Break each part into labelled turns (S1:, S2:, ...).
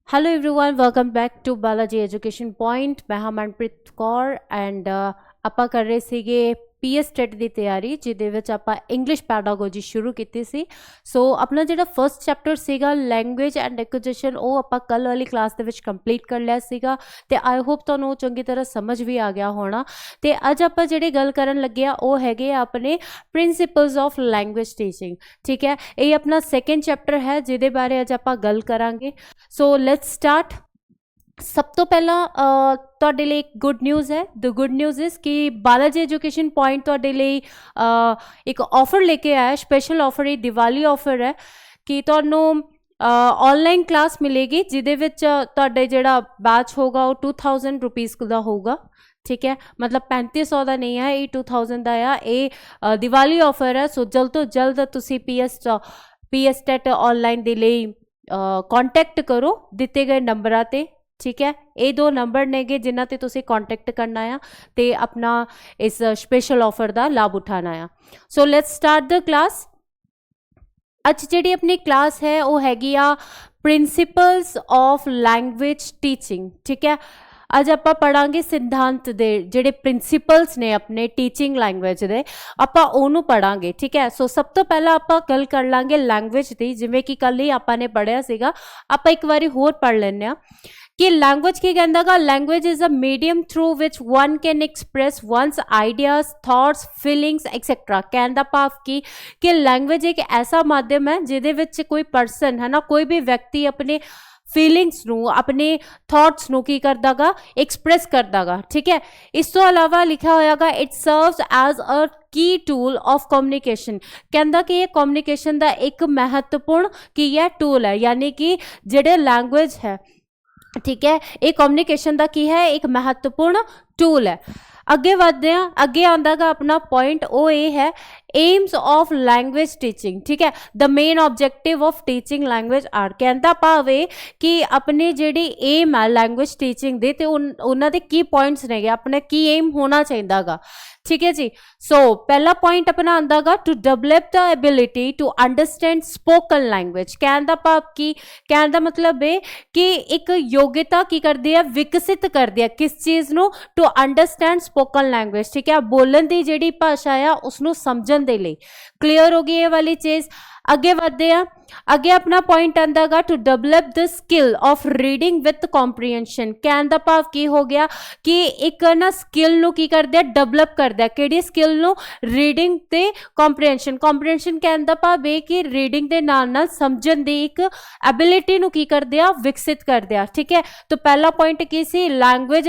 S1: Hello everyone welcome back to Balaji education point. मैं ਹਾਂ Manpreet Kaur and ਆਪਾਂ ਕਰ ਰਹੇ ਸੀਗੇ ਪੀਐਸ ਟੈਟ ਦੀ ਤਿਆਰੀ ਜਿਹਦੇ ਵਿੱਚ ਆਪਾਂ ਇੰਗਲਿਸ਼ ਪੈਡਾਗੋਜੀ ਸ਼ੁਰੂ ਕੀਤੀ ਸੀ। ਸੋ ਆਪਣਾ ਜਿਹੜਾ ਫਸਟ ਚੈਪਟਰ ਸੀਗਾ ਲੈਂਗੁਏਜ ਐਂਡ ਐਕੁਜੀਸ਼ਨ ਉਹ ਆਪਾਂ ਕੱਲ ਵਾਲੀ ਕਲਾਸ ਦੇ ਵਿੱਚ ਕੰਪਲੀਟ ਕਰ ਲਿਆ ਸੀਗਾ ਤੇ ਆਈ ਹੋਪ ਤੁਹਾਨੂੰ ਚੰਗੀ ਤਰ੍ਹਾਂ ਸਮਝ ਵੀ ਆ ਗਿਆ ਹੋਣਾ। ਤੇ ਅੱਜ ਆਪਾਂ ਜਿਹੜੀ ਗੱਲ ਕਰਨ ਲੱਗੇ ਆ ਉਹ ਹੈਗੇ ਆ ਆਪਣੇ ਪ੍ਰਿੰਸੀਪਲਸ ਆਫ ਲੈਂਗੁਏਜ ਟੀਚਿੰਗ। ਠੀਕ ਹੈ, ਇਹ ਆਪਣਾ ਸੈਕੰਡ ਚੈਪਟਰ ਹੈ ਜਿਹਦੇ ਬਾਰੇ ਅੱਜ ਆਪਾਂ ਗੱਲ ਕਰਾਂਗੇ। So let's start. सब तो पहला ਤੁਹਾਡੇ ਲਈ ਇੱਕ ਗੁੱਡ ਨਿਊਜ਼ ਹੈ। ਦ ਗੁੱਡ ਨਿਊਜ਼ ਇਜ਼ ਕਿ ਬਾਲਾਜੀ ਐਜੂਕੇਸ਼ਨ ਪੁਆਇੰਟ ਤੁਹਾਡੇ ਲਈ ਇੱਕ ਆਫਰ ਲੈ ਕੇ ਆਇਆ, ਸਪੈਸ਼ਲ ਆਫਰ ਹੈ, ਦੀਵਾਲੀ ਆਫਰ ਹੈ ਕਿ ਤੁਹਾਨੂੰ ਆਨਲਾਈਨ ਕਲਾਸ ਮਿਲੇਗੀ ਜਿਹਦੇ ਵਿੱਚ ਤੁਹਾਡੇ ਜਿਹੜਾ ਬੈਚ ਹੋਗਾ ਉਹ 2000 ਰੁਪੀਜ਼ ਦਾ ਹੋਊਗਾ। ठीक है, मतलब 3500 का नहीं है, ये 2000 का आ। ये दिवाली ऑफर है। सो जल्द तो जल्द तुसी पीएस टैट ऑनलाइन के लिए कॉन्टैक्ट करो दिते गए नंबरां ते। ठीक है, ये दो नंबर नेगे जिन्हां ते तुसी कॉन्टैक्ट करना आ ते अपना इस स्पेशल ऑफर का लाभ उठाना आ। So let's start the class. अज जिहड़ी अपनी क्लास है वो हैगी आ प्रिंसिपल्स ऑफ लैंग्वेज टीचिंग। ठीक है, ਅੱਜ ਆਪਾਂ ਪੜਾਂਗੇ ਸਿਧਾਂਤ ਦੇ ਜਿਹੜੇ ਪ੍ਰਿੰਸੀਪਲਸ ਨੇ ਆਪਣੇ ਟੀਚਿੰਗ ਲੈਂਗੁਏਜ ਦੇ, ਆਪਾਂ ਉਹਨੂੰ ਪੜਾਂਗੇ। ਠੀਕ ਹੈ, ਸੋ ਸਭ ਤੋਂ ਪਹਿਲਾਂ ਆਪਾਂ ਗੱਲ ਕਰ ਲਾਂਗੇ ਲੈਂਗੁਏਜ ਦੀ। ਜਿਵੇਂ ਕਿ ਕੱਲ ਹੀ ਆਪਾਂ ਨੇ ਪੜਿਆ ਸੀਗਾ, ਆਪਾਂ ਇੱਕ ਵਾਰੀ ਹੋਰ ਪੜ ਲੈਂਦੇ ਹਾਂ ਕਿ ਲੈਂਗੁਏਜ ਕੀ ਕਹਿੰਦਾ ਗਾ। Language is a medium through which one can express one's ideas, thoughts, feelings etcetera. ਕਹਿਣ ਦਾ ਭਾਵ ਕਿ ਲੈਂਗੁਏਜ ਇੱਕ ਐਸਾ ਮਾਧਿਅਮ ਹੈ ਜਿਹਦੇ ਵਿੱਚ ਕੋਈ ਪਰਸਨ ਹੈ ਨਾ, ਕੋਈ ਵੀ ਵਿਅਕਤੀ ਆਪਣੇ फीलिंग्स नू, अपने थॉट्स नू की करदा गा, एक्सप्रैस करदा गा। ठीक है, इस तो अलावा लिखा होया गा इट सर्व्स एज अ की टूल ऑफ कम्युनिकेशन। कहंदा कि ये कम्युनिकेशन दा एक महत्वपूर्ण की है टूल है, यानी कि जेड़े लैंग्वेज है, ठीक है, ये कम्युनिकेशन दा की है एक महत्वपूर्ण टूल है। अगे बढ़ते हैं, अगे आंदा गा अपना पॉइंट वो ये है एम्स ऑफ लैंग्वेज टीचिंग। ठीक है, the main objective of teaching language are. कहता भाव कि अपने जेडी एम है लैंग्वेज टीचिंग दे ते उन्हां दे की पॉइंट्स ने, अपने की एम होना चाहिए गा। ठीक है जी, सो पहला पॉइंट अपना आंदा गा to develop the ability to understand spoken language. कहने का भाव की, कहने का मतलब है कि एक योग्यता की करती है, विकसित करती है किस चीज़ नू, टू अंडरस्टैंड स्पोकन लैंग्वेज। ठीक है, बोलन की जिहड़ी भाषा आ उसनू समझण दे लई। क्लीयर हो गई ये वाली चीज़। अगे बढ़ते हैं, अगे अपना पॉइंट आंदा गा to develop the skill of reading with comprehension. कहने का भाव की हो गया कि एक ना स्किल नू की करदे डेवलप करदे, किहड़ी स्किल नू, रीडिंग ते कॉम्प्रीहेंशन। कॉम्प्रीहेंशन कहने का भाव है कि रीडिंग दे नाल नाल समझण दी एक एबिलिटी नू की करदे आ, विकसित करदे आ। ठीक है, तो पहला पॉइंट की सी, लैंग्वेज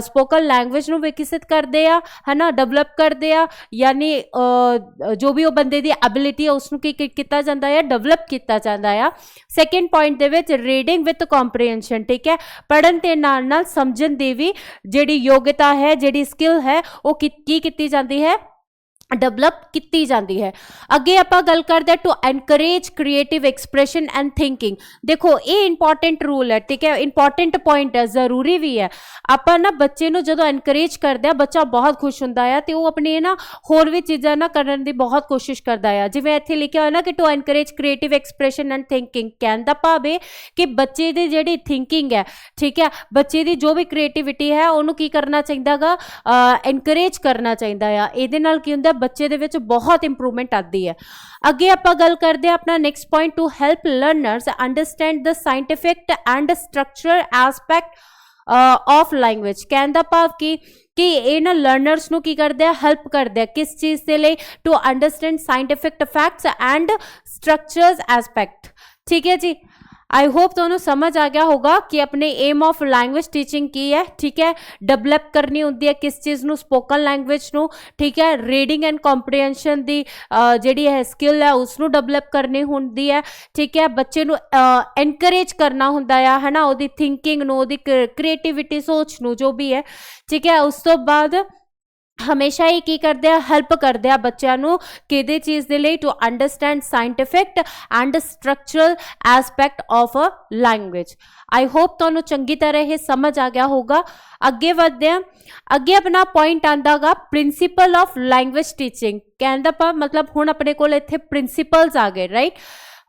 S1: स्पोकन लैंग्वेज नू विकसित करदे आ, है ना, डेवलप करदे आ, यानी जो भी वो बंदे दी एबिलिटी है उसनू की किया जाता है, डेवलप किया जाता है। Second point they which reading with comprehension. ठीक है, पढ़न ते नाल नाल समझण दी भी जिहड़ी योग्यता है, जिहड़ी स्किल है वो की कीती जाती है, डेवलप की जाती है। अगे आपां गल करते हैं to encourage creative expression and thinking. देखो ये इंपॉर्टेंट रूल है। ठीक है, इंपॉर्टेंट पॉइंट है, जरूरी भी है। आपां ना बच्चे नूं जदों एनकरेज करते हैं, बच्चा बहुत खुश हुंदा है ते वो अपनी ना होर भी चीज़ां ना करन दी बहुत कोशिश करता है। जिवें इत्थे लिखिया होया ना कि to encourage creative expression and thinking. कहण दा भाव है कि बच्चे दी जिहड़ी थिंकिंग है, ठीक है, बच्चे दी जो भी क्रिएटिविटी है उहनूं की करना चाहिदा गा, एनकरेज करना चाहिदा है। इहदे नाल की हुंदा बच्चे दे विच बहुत इंप्रूवमेंट आती है। अगे आपां गल करदे अपना next point two help learners understand the scientific and structural aspect of language. कहने का भाव कि ये ना लर्नर्स नू की करदे आ, हेल्प करदे आ किस चीज़ के लिए, to understand scientific facts and structural aspect. ठीक है जी, आई होप तुहानूं समझ आ गया होगा कि अपने एम ऑफ लैंग्वेज टीचिंग की है। ठीक है, डेवलप करनी होंदी है किस चीज़ नू, स्पोकन लैंग्वेज नू। ठीक है, रीडिंग एंड कॉम्प्रीहेंशन दी जिहड़ी है स्किल है उसनू डेवलप करनी होंदी है। ठीक है, बच्चे नू एनकरेज करना होंदा है ना, उहदी थिंकिंग नू, उहदी क्रिएटिविटी, सोच नू, जो भी है। ठीक है, उस तो बाद हमेशा ही की करते हैं, हेल्प करते हैं बच्चों नू किहदे चीज़ दे लई, to understand scientific and structural aspect of a language. I hope तुहानूं चंगी तरह ये समझ आ गया होगा। अगे बढ़ते हैं, अगे अपना पॉइंट आंदा गा प्रिंसीपल ऑफ लैंग्वेज टीचिंग। कहने दा मतलब हुण अपने कोल इत्थे प्रिंसीपल्स आ गए, राइट।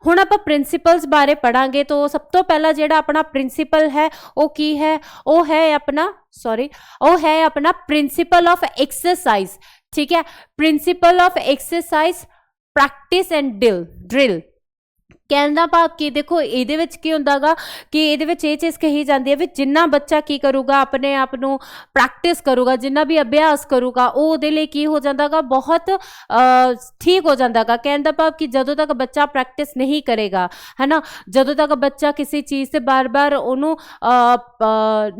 S1: ਹੁਣ ਆਪਾਂ ਪ੍ਰਿੰਸੀਪਲਸ ਬਾਰੇ ਪੜਾਂਗੇ। तो सब तो पहला ਜਿਹੜਾ ਆਪਣਾ ਪ੍ਰਿੰਸੀਪਲ ਹੈ ਉਹ ਕੀ ਹੈ, ਉਹ ਹੈ ਆਪਣਾ ਉਹ ਹੈ ਆਪਣਾ ਪ੍ਰਿੰਸੀਪਲ ਆਫ ਐਕਸਰਸਾइज। ठीक है, principle of exercise practice and drill. कहने का भाव कि देखो ये की होंदा गा कि ये चीज़ कही जाती है भी जिन्ना बच्चा की करूगा अपने आप को प्रैक्टिस करूगा, जिन्ना भी अभ्यास करूगा वो की हो जाता गा बहुत ठीक हो जाता गा। कहने का भाव कि जदों तक बच्चा प्रैक्टिस नहीं करेगा है ना, जदों तक बच्चा किसी चीज़ से बार बार उन्होंने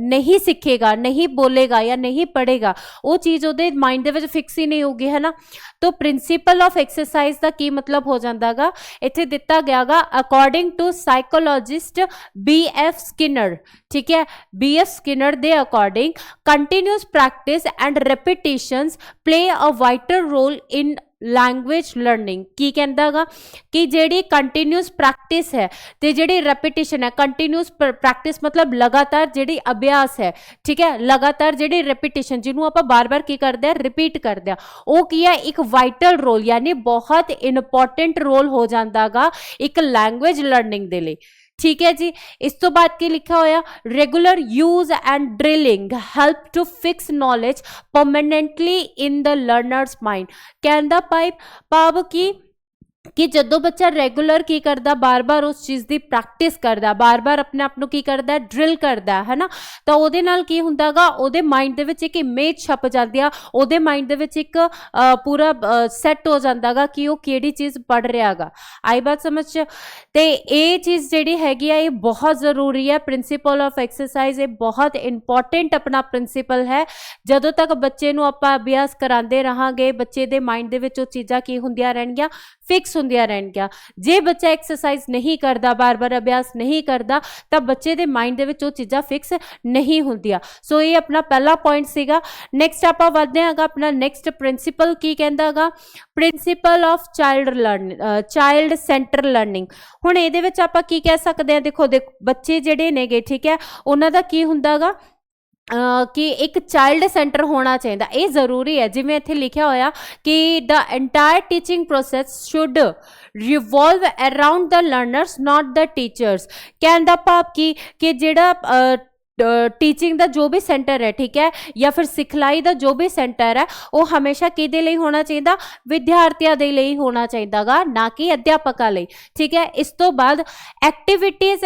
S1: नहीं सीखेगा, नहीं बोलेगा या नहीं पढ़ेगा, वो चीज़ वो माइंड के फिक्स ही नहीं होगी है ना। तो प्रिंसीपल ऑफ एक्सरसाइज का की मतलब हो जाता गा, इत्थे दिता गया गा according to psychologist B.F. Skinner. ठीक है, B.F. स्किनर दे according continuous practice and repetitions play a vital role in language learning. की कहता गा कि जेड़ी कंटिन्यूस प्रैक्टिस है ते जेड़ी रेपिटेशन है, कंटिन्यूस प्रैक्टिस मतलब लगातार जेड़ी अभ्यास है, ठीक है, लगातार जेड़ी रेपिटेशन जिन्हों आप बार बार की करते हैं रिपीट करते हैं, वो की है एक वाइटल रोल यानी बहुत इंपॉर्टेंट रोल हो जाता गा एक लैंग्वेज लर्निंग दे लिए। ठीक है जी, इस तो बाद की लिखा होया regular use and drilling help to fix knowledge permanently in the learners mind. कहता भाव कि जदों बच्चा रेगुलर की करता बार बार उस चीज़ की प्रैक्टिस करता, बार बार अपने आप की करता ड्रिल करता है ना, तो वो नाल की हुंदा गा उहदे माइंड दे विच एक इमेज छप जाती है, उहदे माइंड दे विच एक पूरा सैट हो जाता गा कि वो किहड़ी चीज़ पढ़ रहा गा। आई बात समझ। तो ये चीज़ जिहड़ी हैगी है ये बहुत ज़रूरी है। प्रिंसीपल ऑफ एक्सरसाइज ये बहुत इंपॉर्टेंट अपना प्रिंसीपल है। जदों तक बच्चे नूं आपां अभ्यास करांदे रहांगे बच्चे दे माइंड दे विच वो चीज़ां की हुंदियां रहणगियां फिक्स ਹੁੰਦੀਆਂ ਰਹਿਣਗੀਆਂ। ਜੇ ਬੱਚਾ ਐਕਸਰਸਾइज नहीं करता, बार बार अभ्यास नहीं करता, तब बच्चे के माइंड ਦੇ ਵਿੱਚ ਉਹ ਚੀਜ਼ਾਂ ਫਿਕਸ नहीं ਹੁੰਦੀਆਂ। सो ये अपना पहला पॉइंट ਸੀਗਾ। ਨੈਕਸਟ ਆਪਾਂ ਵਧਦੇ ਹਾਂ अपना ਨੈਕਸਟ ਪ੍ਰਿੰਸੀਪਲ ਕੀ ਕਹਿੰਦਾ ਹੈਗਾ, principal of child centre learning. ਹੁਣ ਇਹਦੇ ਵਿੱਚ ਆਪਾਂ ਕੀ ਕਹਿ ਸਕਦੇ ਹਾਂ, ਦੇਖੋ ਬੱਚੇ ਜਿਹੜੇ ਨੇਗੇ ਠੀਕ ਹੈ ਉਹਨਾਂ ਦਾ ਕੀ ਹੁੰਦਾ ਹੈਗਾ कि एक चाइल्ड सेंटर होना चाहिए, ये जरूरी है। जिवें इत्थे लिखा होया कि the entire teaching process should revolve around the learners not the teachers. कहने का भाव कि जिहड़ा टीचिंग का जो भी सेंटर है ठीक है या फिर सिखलाई का जो भी सेंटर है वो हमेशा किहदे लई होना चाहिए, विद्यार्थियों दे लई होना चाहिए गा, ना कि अध्यापकों लई। ठीक है, इस तो बाद activities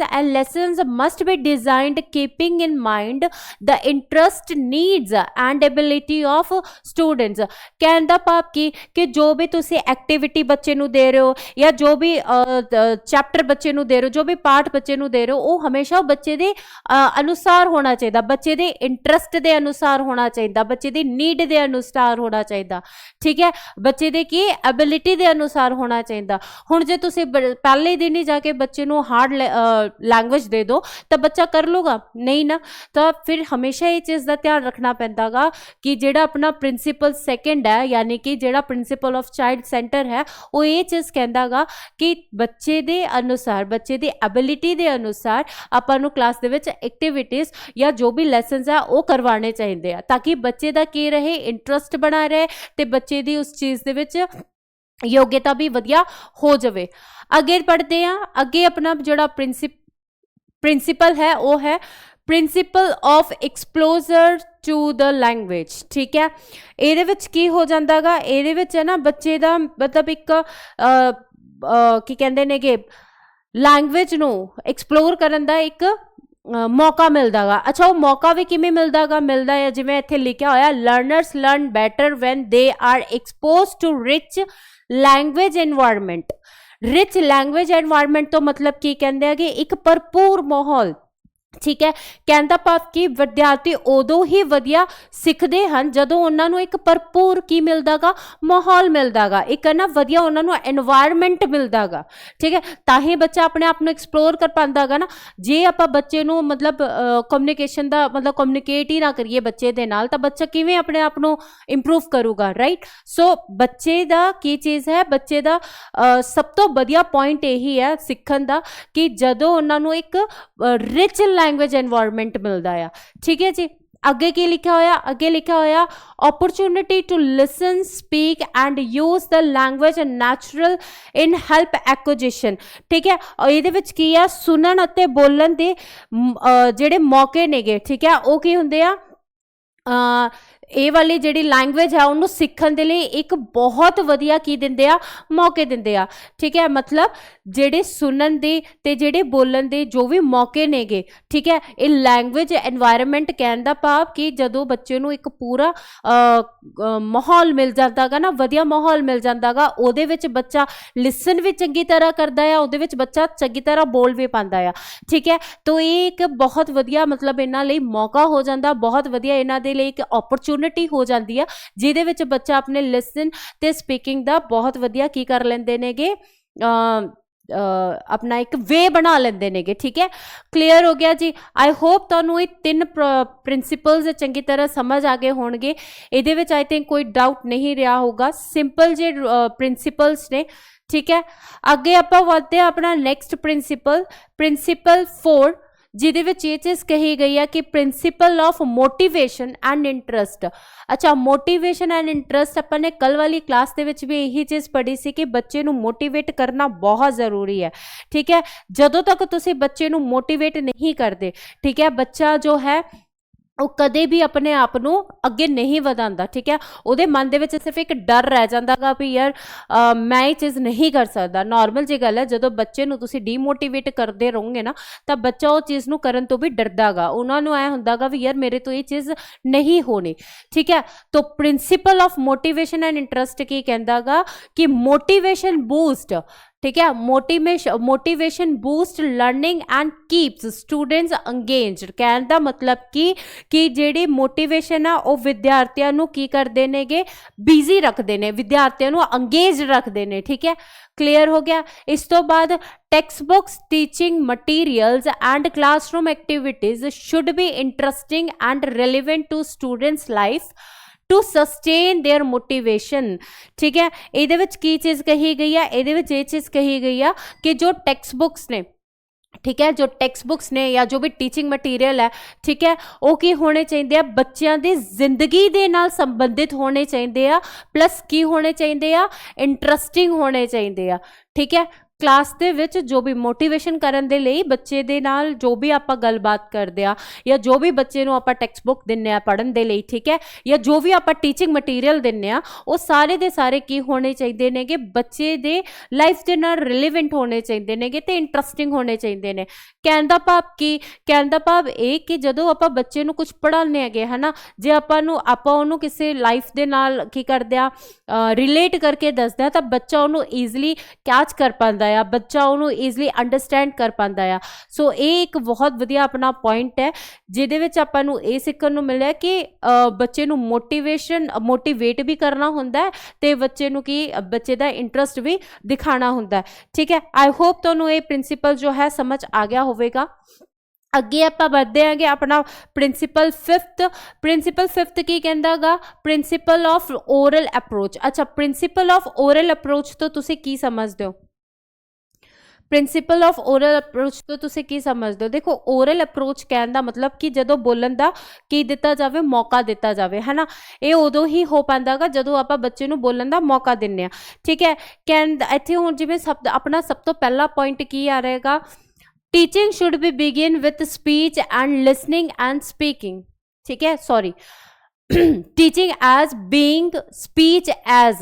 S1: and lessons must be designed keeping in mind the interest needs and ability of students. कहने का भाव कि जो भी तुसी एक्टिविटी बच्चे नूं दे रहे हो या जो भी चैप्टर बच्चे नूं दे रहे हो, जो भी पाठ बच्चे नूं दे रहे हो, वो हमेशा बच्चे दे अनुसार होना चाहिए, बच्चे दे इंटरेस्ट दे अनुसार होना चाहिए, बच्चे दी नीड दे अनुसार होना चाहिए। ठीक है, बच्चे दे की एबिलिटी दे अनुसार होना चाहिए। हुण जे तुसी पहले दिन ही जाके बच्चे नूं हार्ड लैंग्वेज दे दो तो बच्चा कर लूगा नहीं ना। तो फिर हमेशा ये चीज़ का ध्यान रखना पैंदा गा कि जिहड़ा अपना प्रिंसीपल सैकेंड है यानी कि जिहड़ा प्रिंसीपल ऑफ चाइल्ड सेंटर है वो ये चीज़ कहता गा कि बच्चे दे अनुसार, बच्चे दी एबिलिटी दे अनुसार ਆਪਾਂ ਨੂੰ क्लास ਦੇ ਵਿੱਚ एक्टिविटीज़ या जो भी लैसनस है वो करवाने चाहिए ताकि बच्चे का की रहे इंटरस्ट बना रहे तो बच्चे की उस चीज़ ਦੇ ਵਿੱਚ योग्यता भी वधिया हो जाए। अगे पढ़ते हैं, अगे अपना जोड़ा प्रिंसीपल है वो है principle of exposure to the language. ठीक है, ये की हो जाता गा, ये है ना बच्चे का मतलब एक की कहते ने कि लैंग्वेज नू एक्सप्लोर करन दा एक मौका मिलता गा। अच्छा, वो मौका भी किमें मिलता गा, मिलता है जिवें इत्थे लिखा होया learners learn better when they are expose to rich language environment. Rich language environment तो मतलब की कहते हैं कि एक भरपूर माहौल। ठीक है, कहता भाव कि विद्यार्थी उदों ही वधिया सीखते हैं जदों उन्होंने एक भरपूर की मिलता गा माहौल मिलता गा, एक ना वधिया उन्होंने एनवायरनमेंट मिलता गा। ठीक है, ताही बच्चा अपने आप को एक्सप्लोर कर पाता गा ना। जे आप बच्चे नूं मतलब कम्युनिकेशन का मतलब कम्युनिकेट ही ना करिए बच्चे दे नाल, तो बच्चा किवें अपने आप को इंप्रूव करूगा, राइट। सो बच्चे का की चीज़ है, बच्चे का सब तो वधिया पॉइंट यही है सीखण दा कि जदों उन्होंने एक रिच लैंग्वेज एनवायरनमेंट मिलता है। ठीक है जी, ਅੱਗੇ ਕੀ ਲਿਖਿਆ ਹੋਇਆ, ਅੱਗੇ ਲਿਖਿਆ ਹੋਇਆ opportunity to listen, speak and use the language natural in help acquisition। ਠੀਕ ਹੈ, ਇਹਦੇ ਵਿੱਚ ਕੀ ਆ, ਸੁਣਨ ਅਤੇ ਬੋਲਣ ਦੇ ਜਿਹੜੇ ਮੌਕੇ ਨੇਗੇ, ਠੀਕ ਹੈ, ਉਹ ਕੀ ਹੁੰਦੇ ਆ, ਇਹ ਵਾਲੀ ਜਿਹੜੀ ਲੈਂਗੁਏਜ ਹੈ ਉਹਨੂੰ ਸਿੱਖਣ ਦੇ ਲਈ ਇੱਕ ਬਹੁਤ ਵਧੀਆ ਕੀ ਦਿੰਦੇ ਆ, ਮੌਕੇ ਦਿੰਦੇ ਆ। ਠੀਕ ਹੈ, ਮਤਲਬ ਜਿਹੜੇ ਸੁਣਨ ਦੇ ਤੇ ਜਿਹੜੇ ਬੋਲਣ ਦੇ ਜੋ ਵੀ ਮੌਕੇ ਨੇਗੇ, ਠੀਕ ਹੈ, ਇਹ ਲੈਂਗੁਏਜ ਐਨਵਾਇਰਨਮੈਂਟ ਕਹਿਣ ਦਾ ਭਾਵ ਕਿ ਜਦੋਂ ਬੱਚੇ ਨੂੰ ਇੱਕ ਪੂਰਾ ਮਾਹੌਲ ਮਿਲ ਜਾਂਦਾ ਗਾ ਨਾ, ਵਧੀਆ ਮਾਹੌਲ ਮਿਲ ਜਾਂਦਾ ਗਾ, ਉਹਦੇ ਵਿੱਚ ਬੱਚਾ ਲਿਸਨ ਵੀ ਚੰਗੀ ਤਰ੍ਹਾਂ ਕਰਦਾ ਆ, ਉਹਦੇ ਵਿੱਚ ਬੱਚਾ ਚੰਗੀ ਤਰ੍ਹਾਂ ਬੋਲ ਵੀ ਪਾਉਂਦਾ ਆ। ਠੀਕ ਹੈ, ਤਾਂ ਇਹ ਇੱਕ ਬਹੁਤ ਵਧੀਆ ਮਤਲਬ ਇਹਨਾਂ ਲਈ ਮੌਕਾ ਹੋ ਜਾਂਦਾ, ਬਹੁਤ ਵਧੀਆ ਇਹਨਾਂ ਦੇ ਲਈ ਇੱਕ ਓਪਰਚੁਨਿਟੀ ਹੋ ਜਾਂਦੀ ਆ, ਜਿਹਦੇ ਵਿੱਚ ਬੱਚਾ ਆਪਣੇ ਲਿਸਨ ਤੇ ਸਪੀਕਿੰਗ ਦਾ ਬਹੁਤ ਵਧੀਆ ਕੀ ਕਰ ਲੈਂਦੇ ਨੇਗੇ, अपना एक वे बना लेंदे नेगे। ठीक है, क्लीयर हो गया जी। आई होप तुहानू ये 3 प्रिंसिपल्स चंगी तरह समझ आ गए होणगे। इहदे विच आई थिंक कोई डाउट नहीं रहा होगा, सिंपल जे प्रिंसिपल्स ने। ठीक है, अगे आपां वधदे अपना नैक्सट प्रिंसिपल, प्रिंसिपल 4, जिहदे विच ये चीज़ कही गई है कि principal of motivation and interest. अच्छा, मोटिवेशन एंड इंटरस्ट अपन ने कल वाली क्लास दे विच भी यही चीज़ पढ़ी सी कि बच्चे नू मोटिवेट करना बहुत ज़रूरी है। ठीक है, जदों तक तुसी बच्चे नू मोटिवेट नहीं करते, ठीक है, बच्चा जो है वो कदे भी अपने आप को अगे नहीं वधांदा। ठीक है, उहदे मन दे विच सिर्फ एक डर रह जांदा गा भी यार मैं ये चीज़ नहीं कर सकदा। नॉर्मल जी गल है, जदों बच्चे नूं तुसीं डीमोटिवेट करदे रहोगे ना तो बच्चा उस चीज़ नूं करन तो भी डरदा गा, उन्हां नूं ऐ हुंदा गा भी यार मेरे तो ये चीज़ नहीं होनी। ठीक है, तो principle of motivation and interest की कहंदा गा कि मोटिवेशन बूस्ट, ठीक है, motivation boost learning and keeps students engaged. कहने का मतलब कि जेड़ी मोटिवेशन है वो विद्यार्थियों नूं की करते नेगे, बिजी रखते हैं, विद्यार्थियों नूं अंगेज रखते हैं। ठीक है, क्लीयर हो गया। इस तो बाद text books, teaching materials and classroom activities should be interesting and relevant to students life to sustain their motivation. ठीक है, ये की चीज़ कही गई है, ये चीज़ कही गई है कि जो टेक्स्ट बुक्स ने, ठीक है, जो टेक्स्ट बुक्स ने या जो भी टीचिंग मटीरियल है, ठीक है, वो की होने चाहिए, बच्चों की जिंदगी दे नाल संबंधित होने चाहिए, प्लस की होने चाहिए, इंटरस्टिंग होने चाहिए। ठीक है, क्लास दे विच जो भी मोटिवेशन करन दे लई बच्चे दे नाल जो भी आपां गलबात करदे आ या जो भी बच्चे नूं आपां टेक्स्ट बुक दिन्ने आ पढ़न दे लई, ठीक है, या जो भी आपां टीचिंग मटीरियल दिन्ने आ वो सारे दे सारे की होने चाहिए ने कि बच्चे दे लाइफ दे नाल रिलेवेंट होने चाहिए ने ते इंटरस्टिंग होने चाहिए ने। कहण दा भाव की, कहण दा भाव ये कि जदों आपां बच्चे नूं कुछ पढ़ाउने हैगे है ना, जे आपां उहनूं किसी लाइफ दे नाल की करदे आ रिलेट करके दसदे आ तां बच्चा उहनूं ईजली कैच कर पांदा, बच्चा उन्होंने ईजली अंडरस्टैंड कर पाता है। सो ये एक बहुत वधिया अपना पॉइंट है जिहदे विच आपां नूं ये सीखण नूं मिलिਆ कि बच्चे नूं मोटिवेट भी करना हुंदा है ते बच्चे नूं की बच्चे दा इंटरस्ट भी दिखाना हुंदा है। ठीक है, आई होप तुहानूं ये प्रिंसीपल जो है समझ आ गया होवेगा। अगे आप बढ़ते हैं अपना प्रिंसीपल 5th। प्रिंसीपल 5th की कहंदा गा, प्रिंसीपल ऑफ ओरल अप्रोच। अच्छा, प्रिंसीपल ऑफ ओरल अप्रोच तो तुसीं की समझदे हो? प्रिंसीपल ऑफ ओरल अप्रोच तो तुसीं की समझदे हो? देखो, ओरल अप्रोच कहने का मतलब कि जदों बोलन का की दिता जाए, मौका दिता जाए, है ना, ये उदों ही हो पाता गा जदों आप बच्चे नूं बोलन का मौका दिंदे आ। ठीक है, कहन इत्थे हुण जिवें अपना सब तो पहला पॉइंट की आ रहेगा, teaching should be begin with speech and listening and speaking. ठीक है, sorry, teaching as being, speech as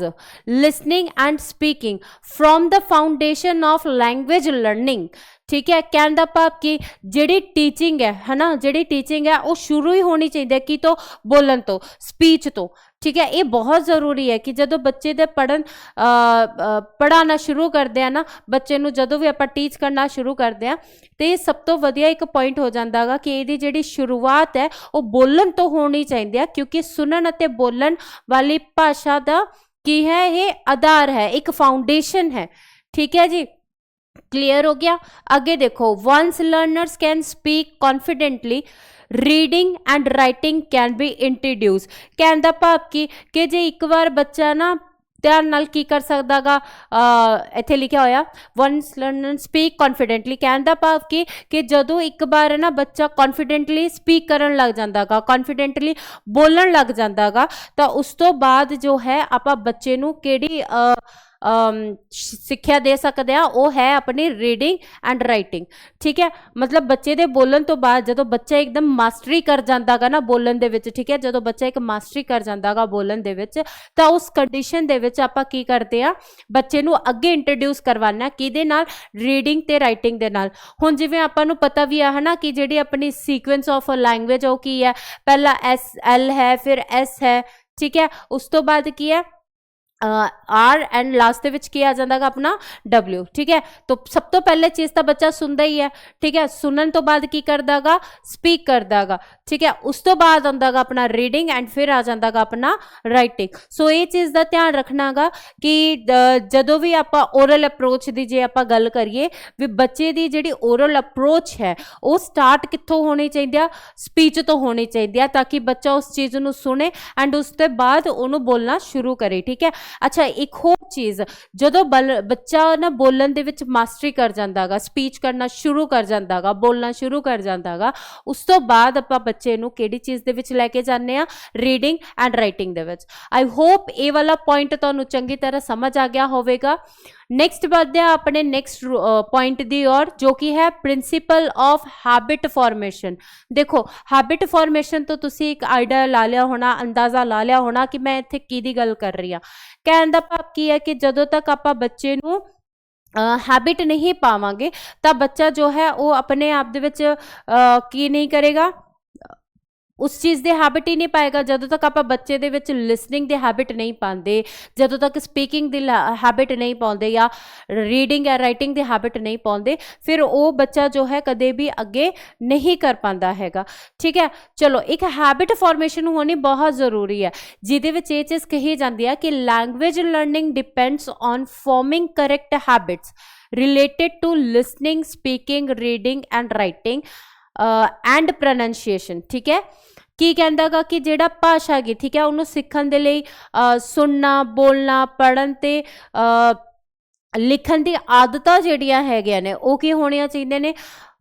S1: listening and speaking from the foundation of language learning। ठीक है, कहने का भाव कि जिहड़ी टीचिंग है ना, जिहड़ी टीचिंग है वो शुरू ही होनी चाहिए कि तो बोलन तो, स्पीच तो। ठीक है, ये बहुत ज़रूरी है कि जदों बच्चे दे पढ़ाना शुरू करते हैं ना, बच्चे नूं जदों भी आपां टीच करना शुरू करते हैं तो ये सब तो वधिया एक पॉइंट हो जाता है कि इहदी जिहड़ी शुरुआत है वो बोलन तो होनी चाहिए, क्योंकि सुनन अते बोलन वाली भाषा का की है, ये आधार है, एक फाउंडेशन है। ठीक है जी, क्लियर हो गया। आगे देखो, once learners can speak confidently reading and writing can be introduce. कहने का भाव कि जे एक बार बच्चा ना ਧਿਆਨ ਨਾਲ ਕੀ ਕਰ ਸਕਦਾ ਗਾ, ਇੱਥੇ ਲਿਖਿਆ ਹੋਇਆ ਵਨਸ ਲਰਨ ਸਪੀਕ ਕੌਨਫੀਡੈਂਟਲੀ। ਕਹਿਣ ਦਾ ਭਾਵ ਕਿ ਜਦੋਂ ਇੱਕ ਵਾਰ ਨਾ ਬੱਚਾ ਕੌਨਫੀਡੈਂਟਲੀ ਸਪੀਕ ਕਰਨ ਲੱਗ ਜਾਂਦਾ ਗਾ, ਕੌਨਫੀਡੈਂਟਲੀ ਬੋਲਣ ਲੱਗ ਜਾਂਦਾ ਗਾ, ਤਾਂ ਉਸ ਤੋਂ ਬਾਅਦ ਜੋ ਹੈ ਆਪਾਂ ਬੱਚੇ ਨੂੰ ਕਿਹੜੀ ਸਿੱਖਿਆ ਦੇ ਸਕਦੇ ਆ, ਉਹ ਹੈ ਆਪਣੀ ਰੀਡਿੰਗ ਐਂਡ ਰਾਈਟਿੰਗ। ਠੀਕ ਹੈ, ਮਤਲਬ ਬੱਚੇ ਦੇ ਬੋਲਣ ਤੋਂ ਬਾਅਦ ਜਦੋਂ ਬੱਚਾ ਇੱਕਦਮ ਮਾਸਟਰੀ ਕਰ ਜਾਂਦਾ ਗਾ ਨਾ ਬੋਲਣ ਦੇ ਵਿੱਚ, ਠੀਕ ਹੈ, ਜਦੋਂ ਬੱਚਾ ਇੱਕ ਮਾਸਟਰੀ ਕਰ ਜਾਂਦਾ ਗਾ ਬੋਲਣ ਦੇ ਵਿੱਚ, ਤਾਂ ਉਸ ਕੰਡੀਸ਼ਨ ਦੇ ਵਿੱਚ ਆਪਾਂ ਕੀ ਕਰਦੇ ਆ, ਬੱਚੇ ਨੂੰ ਅੱਗੇ ਇੰਟਰੋਡਿਊਸ ਕਰਵਾਉਣਾ ਕਿਹਦੇ ਨਾਲ, ਰੀਡਿੰਗ ਤੇ ਰਾਈਟਿੰਗ ਦੇ ਨਾਲ। ਹੁਣ ਜਿਵੇਂ ਆਪਾਂ ਨੂੰ ਪਤਾ ਵੀ ਆ ਹਨਾ ਕਿ ਜਿਹੜੀ ਆਪਣੀ ਸੀਕੁਐਂਸ ਆਫ ਲੈਂਗੁਏਜ ਉਹ ਕੀ ਹੈ, ਪਹਿਲਾ SL ਹੈ, ਫਿਰ S ਹੈ, ਠੀਕ ਹੈ, ਉਸ ਤੋਂ ਬਾਅਦ ਕੀ ਹੈ R एंड लास्ट ਦੇ ਵਿੱਚ ਕੀ ਆ ਜਾਂਦਾਗਾ ਆਪਣਾ W। ठीक है, तो सब तो पहले चीज तो बच्चा सुनता ही है, ठीक है, सुनन तो बाद की करदागा, स्पीक करदागा, ठीक है, उस तो बाद आंदागा अपना रीडिंग एंड फिर आ जांदागा अपना राइटिंग। सो ये चीज़ का ध्यान रखनागा कि जदों भी आपां ओरल अप्रोच की जे आपां गल करिए भी बच्चे की जिहड़ी ओरल अप्रोच है वो स्टार्ट कित्थों होनी चाहिए, स्पीच तो होनी चाहिए, ताकि बच्चा उस चीज़ नूं सुने एंड उसके बाद उन्होंने बोलना शुरू करे। ठीक है, अच्छा एक होर चीज़, जदों बच्चा ना बोलन दे विच मास्टरी कर जांदागा, स्पीच करना शुरू कर जांदागा, बोलना शुरू कर जांदागा, उस तो बाद आपां बच्चे नूं किहड़ी चीज़ दे विच लैके जाने आ, रीडिंग एंड राइटिंग दे विच। आई होप ये वाला पॉइंट तुहानूं चंगी तरह समझ आ गया होवेगा। नैक्सट बढ़ते हैं अपने नैक्सट पॉइंट दी ओर, जो कि है प्रिंसीपल ऑफ हैबिट फॉर्मेशन। देखो हैबिट फॉर्मेशन तो तुसी एक आइडिया ला लिया होना, अंदाजा ला लिया होना कि मैं इत्थे किहदी गल कर रही हाँ। कहण दा भाव की है कि जदों तक आपां बच्चे नूं हैबिट नहीं पावांगे तां बच्चा जो है वो अपने आप दे विच की नहीं करेगा, उस चीज़ की हैबिट ही नहीं पाएगा। जदों तक आप बच्चे दे विच लिसनिंग की हैबिट नहीं पाते, जदों तक स्पीकिंग की हैबिट नहीं पाते या रीडिंग या राइटिंग की हैबिट नहीं पाते, फिर वो बच्चा जो है कदे भी अगे नहीं कर पाता हैगा। ठीक है, चलो एक हैबिट फॉर्मेशन होनी बहुत ज़रूरी है, जिहदे विच ये चीज़ कही जाती है कि language learning depends on forming correct habits related to listening, speaking, reading and writing and pronunciation. ठीक है, की कहंदागा कि जिहड़ा भाषा हैगी, ठीक है, उन्होंने सीखण दे लई सुनना, बोलना, पढ़न ते लिखण दी आदतां जिहड़ियां हैगियां ने वो की होणियां चाहीदियां ने,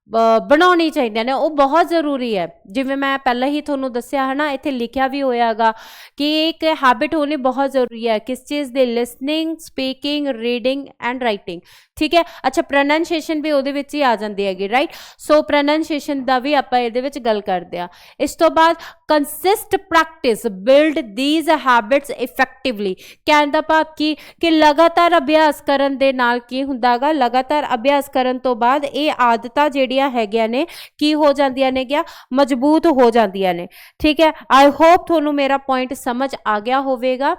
S1: बनाउणी चाहिए ने, वो बहुत ज़रूरी है। जिवें मैं पहले ही थोनों दस्सिया है ना, इत्थे लिखिया भी होयागा कि एक हैबिट होनी बहुत ज़रूरी है, किस चीज़ दे, listening, speaking, reading and writing. ठीक है, अच्छा प्रोनाउंसिएशन भी उहदे विच ही आ जाती हैगी, राइट। सो प्रोनाउंसिएशन दा भी आपां इहदे विच गल करदे आ। इस तो बाद consist practice build these habits effectively. कहण दा भाव कि लगातार अभ्यास करन दे नाल की हुंदागा, लगातार अभ्यास करन तो बाद ये आदतां जिहड़ियां हैगियां ने की हो जांदियां ने, क्या मजबूत हो जांदियां ने। ठीक है, आई होप तुहानूं मेरा पॉइंट समझ आ गया होवेगा,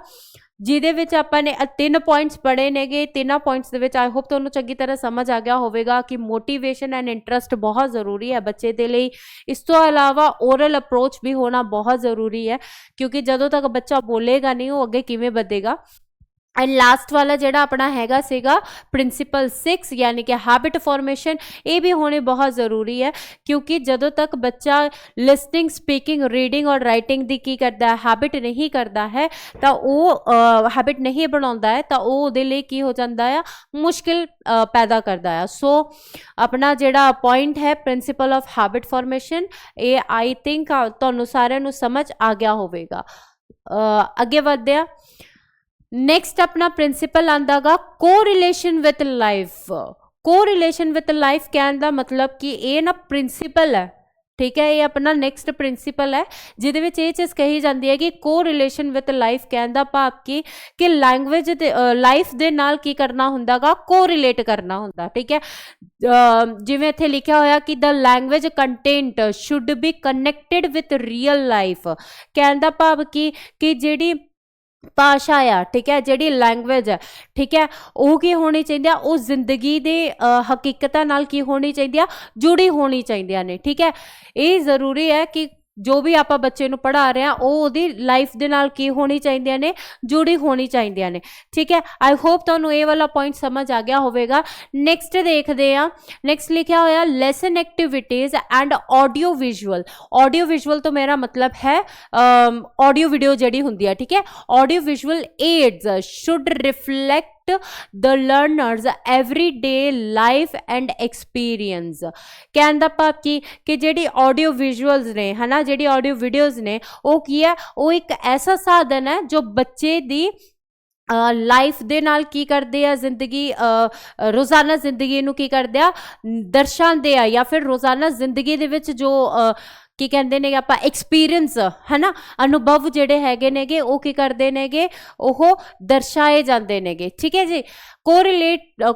S1: जिहदे विच आपां ने 3 पॉइंट्स पढ़े नेगे। 3 पॉइंट्स दे विच आई होप तुहानूं चंगी तरह समझ आ गया होवेगा कि मोटिवेशन एंड इंटरस्ट बहुत ज़रूरी है बच्चे दे लई। इस तो अलावा ओरल अप्रोच भी होना बहुत ज़रूरी है, क्योंकि जदों तक बच्चा बोलेगा नहीं वो अगे किवें वधेगा। एंड लास्ट वाला जिहड़ा अपना हैगा सीगा प्रिंसीपल 6 यानी कि हैबिट फॉर्मेशन, ये भी होने बहुत ज़रूरी है, क्योंकि जदों तक बच्चा लिसनिंग, स्पीकिंग, रीडिंग और राइटिंग दी की करता है, हैबिट नहीं करता है, तो वो हैबिट नहीं बनाता है, तो वो उहदे लई की हो जाता है, मुश्किल पैदा करता है। सो अपना जिहड़ा पॉइंट है प्रिंसीपल ऑफ हैबिट फॉर्मेशन, ये आई थिंक तुहानूं सारिआं नूं समझ आ गया होवेगा। अगे वधदे आ। नैक्सट अपना प्रिंसीपल आंदागा correlation with life. Correlation with life कहने का मतलब कि ये ना प्रिंसीपल है, ठीक है, ये अपना नैक्सट प्रिंसीपल है, जिहदे विच ये चीज़ कही जाती है कि कोरिलेशन विथ लाइफ कहने का भाव कि लैंग्वेज लाइफ दे नाल की करना हुंदागा, कोरिलेट करना हुंदा। ठीक है, जिवें इत्थे लिखिया होया कि the language content should be connected with real life. कहने का भाव कि जिहड़ी भाषा आ, ठीक है, जिहड़ी लैंग्वेज है, ठीक है, वो की होनी चाहिए, वो जिंदगी दे हकीकतां नाल की होनी चाहिए, जुड़ी होनी चाहिए ने। ठीक है, ये जरूरी है कि ਜੋ ਵੀ ਆਪਾਂ ਬੱਚੇ ਨੂੰ ਪੜ੍ਹਾ ਰਹੇ ਹਾਂ ਉਹ ਉਹਦੀ ਲਾਈਫ ਦੇ ਨਾਲ ਕੀ ਹੋਣੀ ਚਾਹੀਦੀਆਂ ਨੇ, ਜੁੜੀ ਹੋਣੀ ਚਾਹੀਦੀਆਂ ਨੇ। ਠੀਕ ਹੈ, ਆਈ ਹੋਪ ਤੁਹਾਨੂੰ ਇਹ ਵਾਲਾ ਪੁਆਇੰਟ ਸਮਝ ਆ ਗਿਆ ਹੋਵੇਗਾ। ਨੈਕਸਟ ਦੇਖਦੇ ਹਾਂ, ਨੈਕਸਟ ਲਿਖਿਆ ਹੋਇਆ lesson activities and audio visual. Audio visual तो मेरा मतलब है ऑडियो वीडियो ਜਿਹੜੀ ਹੁੰਦੀ ਹੈ। ठीक है, audio visual aids should reflect the learners everyday life and experience। कहने का भाव कि ਜਿਹੜੀ ऑडियो विजुअल्स ने है ना, ਜਿਹੜੀ ऑडियो वीडियोज ने वो की है, वो एक ऐसा साधन है जो बच्चे दी ਲਾਈਫ ਦੇ ਨਾਲ ਕੀ ਕਰਦੇ ਆ, ਜ਼ਿੰਦਗੀ ਰੋਜ਼ਾਨਾ ਜ਼ਿੰਦਗੀ ਨੂੰ ਕੀ ਕਰਦੇ ਆ, ਦਰਸਾਉਂਦੇ ਆ, ਜਾਂ ਫਿਰ ਰੋਜ਼ਾਨਾ ਜ਼ਿੰਦਗੀ ਦੇ ਵਿੱਚ ਜੋ ਕੀ ਕਹਿੰਦੇ ਨੇ ਆਪਾਂ ਐਕਸਪੀਰੀਅੰਸ ਹੈ ਨਾ, ਅਨੁਭਵ ਜਿਹੜੇ ਹੈਗੇ ਨੇਗੇ ਉਹ ਕੀ ਕਰਦੇ ਨੇਗੇ, ਉਹ ਦਰਸਾਏ ਜਾਂਦੇ ਨੇਗੇ। ਠੀਕ ਹੈ ਜੀ,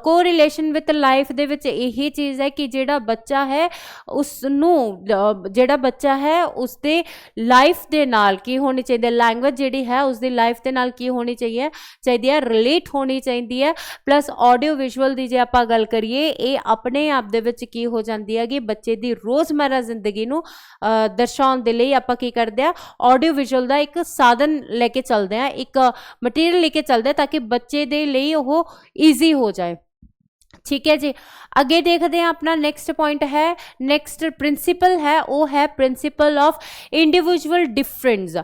S1: ਕੋਰਿਲੇਸ਼ਨ ਵਿਦ ਲਾਈਫ ਦੇ ਵਿੱਚ ਇਹੀ ਚੀਜ਼ ਹੈ ਕਿ ਜਿਹੜਾ ਬੱਚਾ ਹੈ ਉਸ ਨੂੰ, ਜਿਹੜਾ ਬੱਚਾ ਹੈ ਉਸਦੇ ਲਾਈਫ ਦੇ ਨਾਲ ਕੀ ਹੋਣੀ ਚਾਹੀਦੀ ਹੈ, ਲੈਂਗੁਏਜ ਜਿਹੜੀ ਹੈ ਉਸਦੀ ਲਾਈਫ ਦੇ ਨਾਲ ਕੀ ਹੋਣੀ ਚਾਹੀਦੀ ਹੈ, ਰਿਲੇਟ ਹੋਣੀ ਚਾਹੀਦੀ ਹੈ। ਪਲੱਸ ਆਡੀਓ ਵਿਜ਼ੂਅਲ ਦੀ ਜੇ ਆਪਾਂ ਗੱਲ ਕਰੀਏ, ਇਹ ਆਪਣੇ ਆਪ ਦੇ ਵਿੱਚ ਕੀ ਹੋ ਜਾਂਦੀ ਹੈ ਕਿ ਬੱਚੇ ਦੀ ਰੋਜ਼ਮर्रा ਜ਼ਿੰਦਗੀ ਨੂੰ ਦਰਸਾਉਣ ਦੇ ਲਈ ਆਪਾਂ ਕੀ ਕਰਦੇ ਆ, ਆਡੀਓ ਵਿਜ਼ੂਅਲ ਦਾ ਇੱਕ ਸਾਧਨ ਲੈ ਕੇ ਚੱਲਦੇ ਆ, ਇੱਕ ਮਟੀਰੀਅਲ ਲੈ ਕੇ ਚੱਲਦੇ ਆ ਤਾਂ ਕਿ ਬੱਚੇ ਦੇ ਲਈ ਉਹ ईजी हो जाए। ठीक है जी, अगे देखते हैं अपना नेक्स्ट पॉइंट है, नेक्स्ट प्रिंसिपल है वो है principle of individual difference.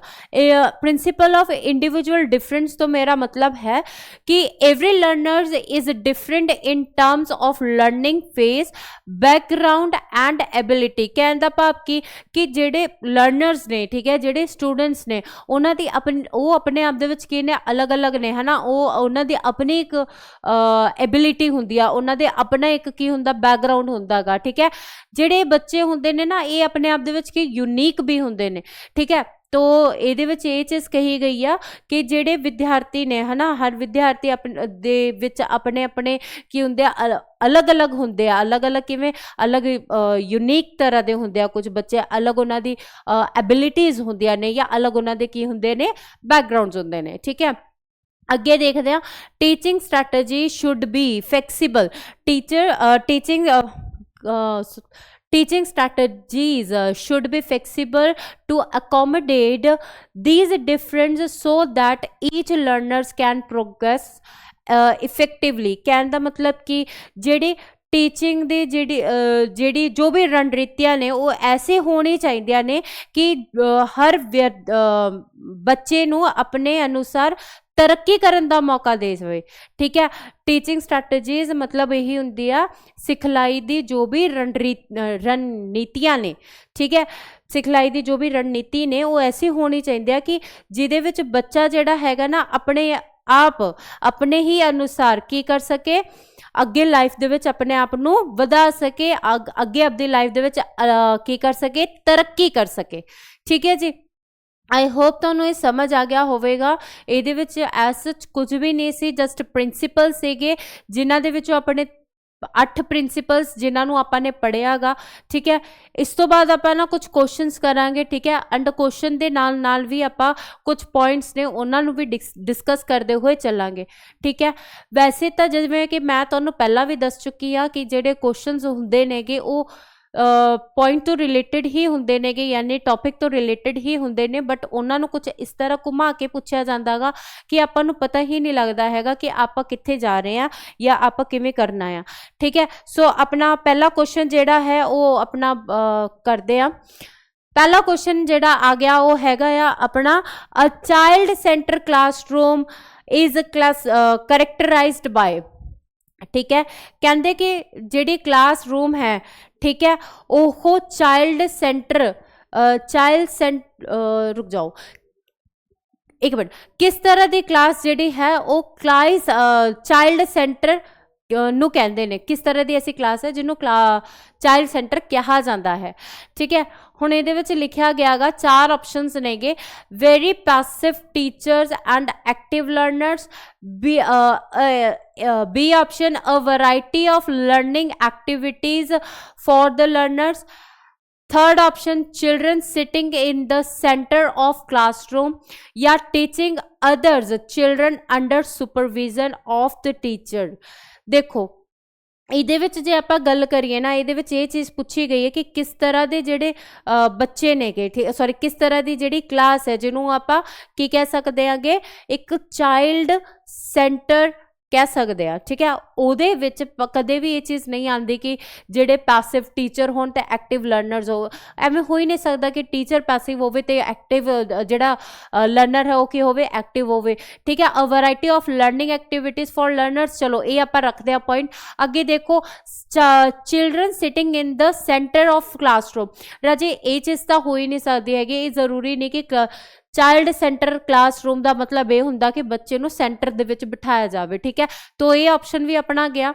S1: Principle of individual difference तो मेरा मतलब है कि every learners is different in terms of learning phase, background and ability. कहने का भाव कि जेडे लर्नर्स ने, ठीक है, जेडे स्टूडेंट्स ने उन्हों की अपने आप दे विच की ने अलग अलग ने, है ना, उन्हों की अपनी एक एबिलिटी होंदी है, उन्हों दे अपना एक की हुंदा बैकग्राउंड हुंदा गा। ठीक है, जेडे बच्चे हुंदे ने ना ये अपने आप दे विच की यूनीक भी हुंदे ने। ठीक है, तो ਇਹਦੇ ਵਿੱਚ ਇਹ ਚੀਜ਼ ਕਹੀ ਗਈ ਆ ਕਿ ਜਿਹੜੇ ਵਿਦਿਆਰਥੀ ਨੇ, ਹੈ ਨਾ, ਹਰ ਵਿਦਿਆਰਥੀ ਆਪਣੇ ਦੇ ਵਿੱਚ ਆਪਣੇ ਆਪਣੇ ਕੀ ਹੁੰਦੇ ਆ, ਅਲੱਗ-ਅਲੱਗ ਹੁੰਦੇ ਆ। ਅਲੱਗ-ਅਲੱਗ ਕਿਵੇਂ, ਅਲੱਗ ਯੂਨੀਕ ਤਰ੍ਹਾਂ ਦੇ ਹੁੰਦੇ ਆ। ਕੁਝ ਬੱਚੇ ਅਲੱਗ ਉਹਨਾਂ ਦੀ ਐਬਿਲਿਟੀਜ਼ ਹੁੰਦੀਆਂ ਨੇ ਜਾਂ ਅਲੱਗ ਉਹਨਾਂ ਦੇ ਕੀ ਹੁੰਦੇ ਨੇ, ਬੈਕਗਰਾਉਂਡਸ ਹੁੰਦੇ ਨੇ। ਠੀਕ ਹੈ, ਅੱਗੇ ਦੇਖਦੇ ਹਾਂ, teaching strategy should be flexible. Teaching strategies should be flexible to accommodate these differences so that each learners can progress effectively। कहने का मतलब कि जेडी टीचिंग ਦੀ ਜਿਹੜੀ ਜੋ ਵੀ ਰਣਨੀਤੀਆਂ ਨੇ ਉਹ ਐਸੇ ਹੋਣੀ ਚਾਹੀਦੀਆਂ ਨੇ ਕਿ ਹਰ ਬੱਚੇ ਨੂੰ ਆਪਣੇ ਅਨੁਸਾਰ तरक्की करन दा मौका दे जाए। ठीक है, टीचिंग स्ट्रैटेजीज मतलब यही हुंदी आ सिखलाई दी जो भी रणनीतियां ने। ठीक है, सिखलाई दी जो भी रणनीति ने वो ऐसी होनी चाहिए कि जिहदे विच बच्चा जिहड़ा हैगा ना अपने आप अपने ही अनुसार की कर सके, अगे लाइफ दे विच अपने आप नूं वधा सके, अगे अपनी लाइफ दे विच की कर सके, तरक्की कर सके। ठीक है जी, आई होप तुहानूं ये समझ आ गया होवेगा। इहदे विच एज सच कुछ भी नहीं सी, जस्ट प्रिंसीपल सीगे जिन्हां दे विचों अपने 8 प्रिंसीपल्स जिन्हां नूं आपां ने पढ़िया गा। ठीक है, इस तो बाद आपां ना कुछ क्वेश्चनस करांगे। ठीक है, एंड क्वेश्चन दे नाल नाल भी आपां कुछ पॉइंट्स ने उन्हां नूं भी डिस्कस करते हुए चलांगे। ठीक है, वैसे तो जिवें कि मैं तुहानूं पहला भी दस चुकी हाँ कि जिहड़े क्वेश्चनस हुंदे नेगे वो पॉइंट तो रिलेटेड ही होंगे ने, यानी टॉपिक तो रिलेटेड ही होंगे ने, बट उन्होंने कुछ इस तरह घुमा के पूछा जाता गा कि आपको पता ही नहीं लगता है कि आप कित्थे जा रहे हैं या आप किवें करना है। ठीक है, सो अपना पहला क्वेश्चन जिहड़ा है वो अपना करते हैं। पहला क्वेश्चन जिहड़ा आ गया वो हैगा आ अपना, a child centre classroom is characterised by. ठीक है, कहते कि जिहड़ी क्लासरूम है, ठीक है, वो चाइल्ड सेंटर रुक जाओ एक मिनट, किस तरह की क्लास जिहड़ी है वो क्लास चाइल्ड सेंटर नू कहते हैं, किस तरह की ऐसी क्लास है जिन्हों चाइल्ड सेंटर कहा जाता है। ठीक है, हुण इहदे विच लिखिया गया गा 4 ऑप्शंस नेगे, very passive teachers and active learners, B option a variety of learning activities for the learners, third option children sitting in the centre of classroom, या teaching others children under supervision of the teacher. देखो ਇਹਦੇ ਵਿੱਚ ਜੇ ਆਪਾਂ ਗੱਲ ਕਰੀਏ ਨਾ, ਇਹਦੇ ਵਿੱਚ ਇਹ ਚੀਜ਼ ਪੁੱਛੀ ਗਈ ਹੈ ਕਿ ਕਿਸ ਤਰ੍ਹਾਂ ਦੇ ਜਿਹੜੇ ਬੱਚੇ ਨੇਗੇ, ਠੀਕ ਸੌਰੀ, ਕਿਸ ਤਰ੍ਹਾਂ ਦੀ ਜਿਹੜੀ ਕਲਾਸ ਹੈ ਜਿਹਨੂੰ ਆਪਾਂ ਕੀ ਕਹਿ ਸਕਦੇ ਆਂਗੇ, ਇੱਕ ਚਾਈਲਡ ਸੈਂਟਰ ਕਹਿ ਸਕਦੇ ਆ, ਠੀਕ ਹੈ। ਉਹਦੇ ਵਿੱਚ ਕਦੇ ਵੀ ਇਹ ਚੀਜ਼ ਨਹੀਂ ਆਉਂਦੀ ਕਿ ਜਿਹੜੇ ਪੈਸਿਵ ਟੀਚਰ ਹੋਣ ਤੇ ਐਕਟਿਵ ਲਰਨਰਸ ਹੋ। ਐਵੇਂ ਹੋ ਹੀ ਨਹੀਂ ਸਕਦਾ ਕਿ ਟੀਚਰ ਪੈਸਿਵ ਹੋਵੇ ਤੇ ਐਕਟਿਵ ਜਿਹੜਾ ਲਰਨਰ ਹੈ ਉਹ ਕੀ ਹੋਵੇ, ਐਕਟਿਵ ਹੋਵੇ, ਠੀਕ ਹੈ। A variety of learning activities for learners, ਚਲੋ ਇਹ ਆਪਾਂ ਰੱਖਦੇ ਆ ਪੁਆਇੰਟ। ਅੱਗੇ ਦੇਖੋ, children sitting in the centre of classroom, ਰਾਜੇ ਇਹ ਚੀਜ਼ ਤਾਂ ਹੋ ਹੀ ਨਹੀਂ ਸਕਦੀ ਹੈਗੀ। ਇਹ ਜ਼ਰੂਰੀ ਨਹੀਂ ਕਿ ਚਾਈਲਡ ਸੈਂਟਰ ਕਲਾਸਰੂਮ ਦਾ ਮਤਲਬ ਇਹ ਹੁੰਦਾ ਕਿ ਬੱਚੇ ਨੂੰ ਸੈਂਟਰ ਦੇ ਵਿੱਚ ਬਿਠਾਇਆ ਜਾਵੇ, ਠੀਕ ਹੈ। ਤੋ ਇਹ ਆਪਸ਼ਨ ਵੀ ਆਪਣਾ ਗਿਆ।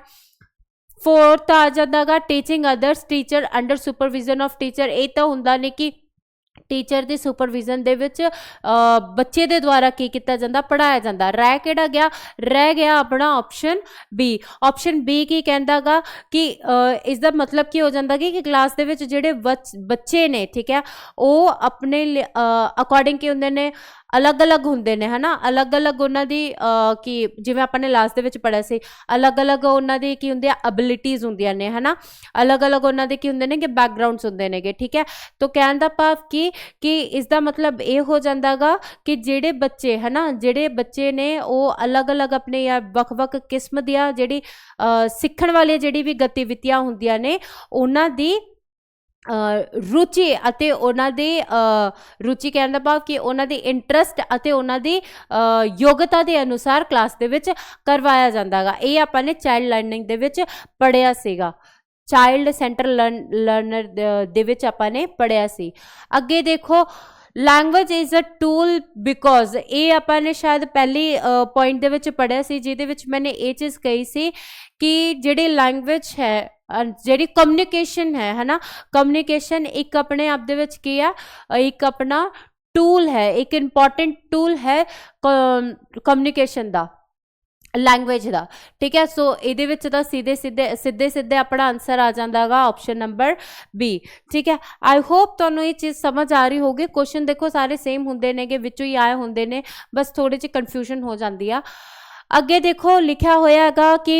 S1: फोर्थ आ जाता गा teaching others teacher under supervision of teacher. ये तो हुंदा नहीं कि टीचर की सुपरविजन दे विच बच्चे दे द्वारा की किया जाता, पढ़ाया जाता। रह केड़ा गया, रह गया अपना ऑप्शन बी। ऑप्शन बी की कहता गा कि इसका मतलब की हो जाता कि क्लास दे विच जिहड़े बच्चे ने, ठीक है, वो अपने अकॉर्डिंग की हुंदे ने, अलग अलग होंगे ने, है ना, अलग अलग उन्होंने की जिवें अपने लास्ट दे पढ़िया सी, अलग अलग उन्होंने की होंगे एबिलिटीज़ होंदियां ने, है ना, अलग अलग उन्होंने की होंगे ने कि बैकग्राउंड्स होंगे ने, ठीक है। तो कहने का भाव कि इसका मतलब ये हो जाता गा कि जेडे बच्चे, है ना, जेडे बच्चे ने वो अलग अलग अपने या वख-वख किस्म दियां जेडी सीखण वाली जेडी भी गतिविधियां होंदियां ने, उन्हां दी रुचि अते उन्हां दी रुचि कहने का भाव कि उन्हां दी इंटरस्ट अते उन्हां दी योग्यता के अनुसार क्लास दे विच करवाया जाता गा। ये आपां ने चाइल्ड लर्निंग दे विच पढ़िया सीगा, चाइल्ड सेंटर लर्नर दे विच आपां ने पढ़िया सी। अगे देखो, language is a tool because, ये आपां ने शायद पहली पॉइंट दे विच पढ़िया सी, जिहदे विच मैंने ये चीज़ कही सी कि जिहड़ी लैंग्वेज है, जिहड़ी कम्युनिकेशन है ना, कम्युनिकेशन एक अपने आप दे विच की है, एक अपना टूल है, एक इंपॉर्टेंट टूल है कम्युनिकेशन दा, लैंग्वेज का, ठीक है। सो ये सीधे सीधे सीधे सीधे अपना आंसर आ जाता गा ऑप्शन नंबर बी, ठीक है। आई होप तुहानू ये चीज़ समझ आ रही होगी। क्वेश्चन देखो सारे सेम होंगे ने, विचों ही आए होंगे ने, बस थोड़ी जी कन्फ्यूजन हो जाती है। अगे देखो लिखा होया गा कि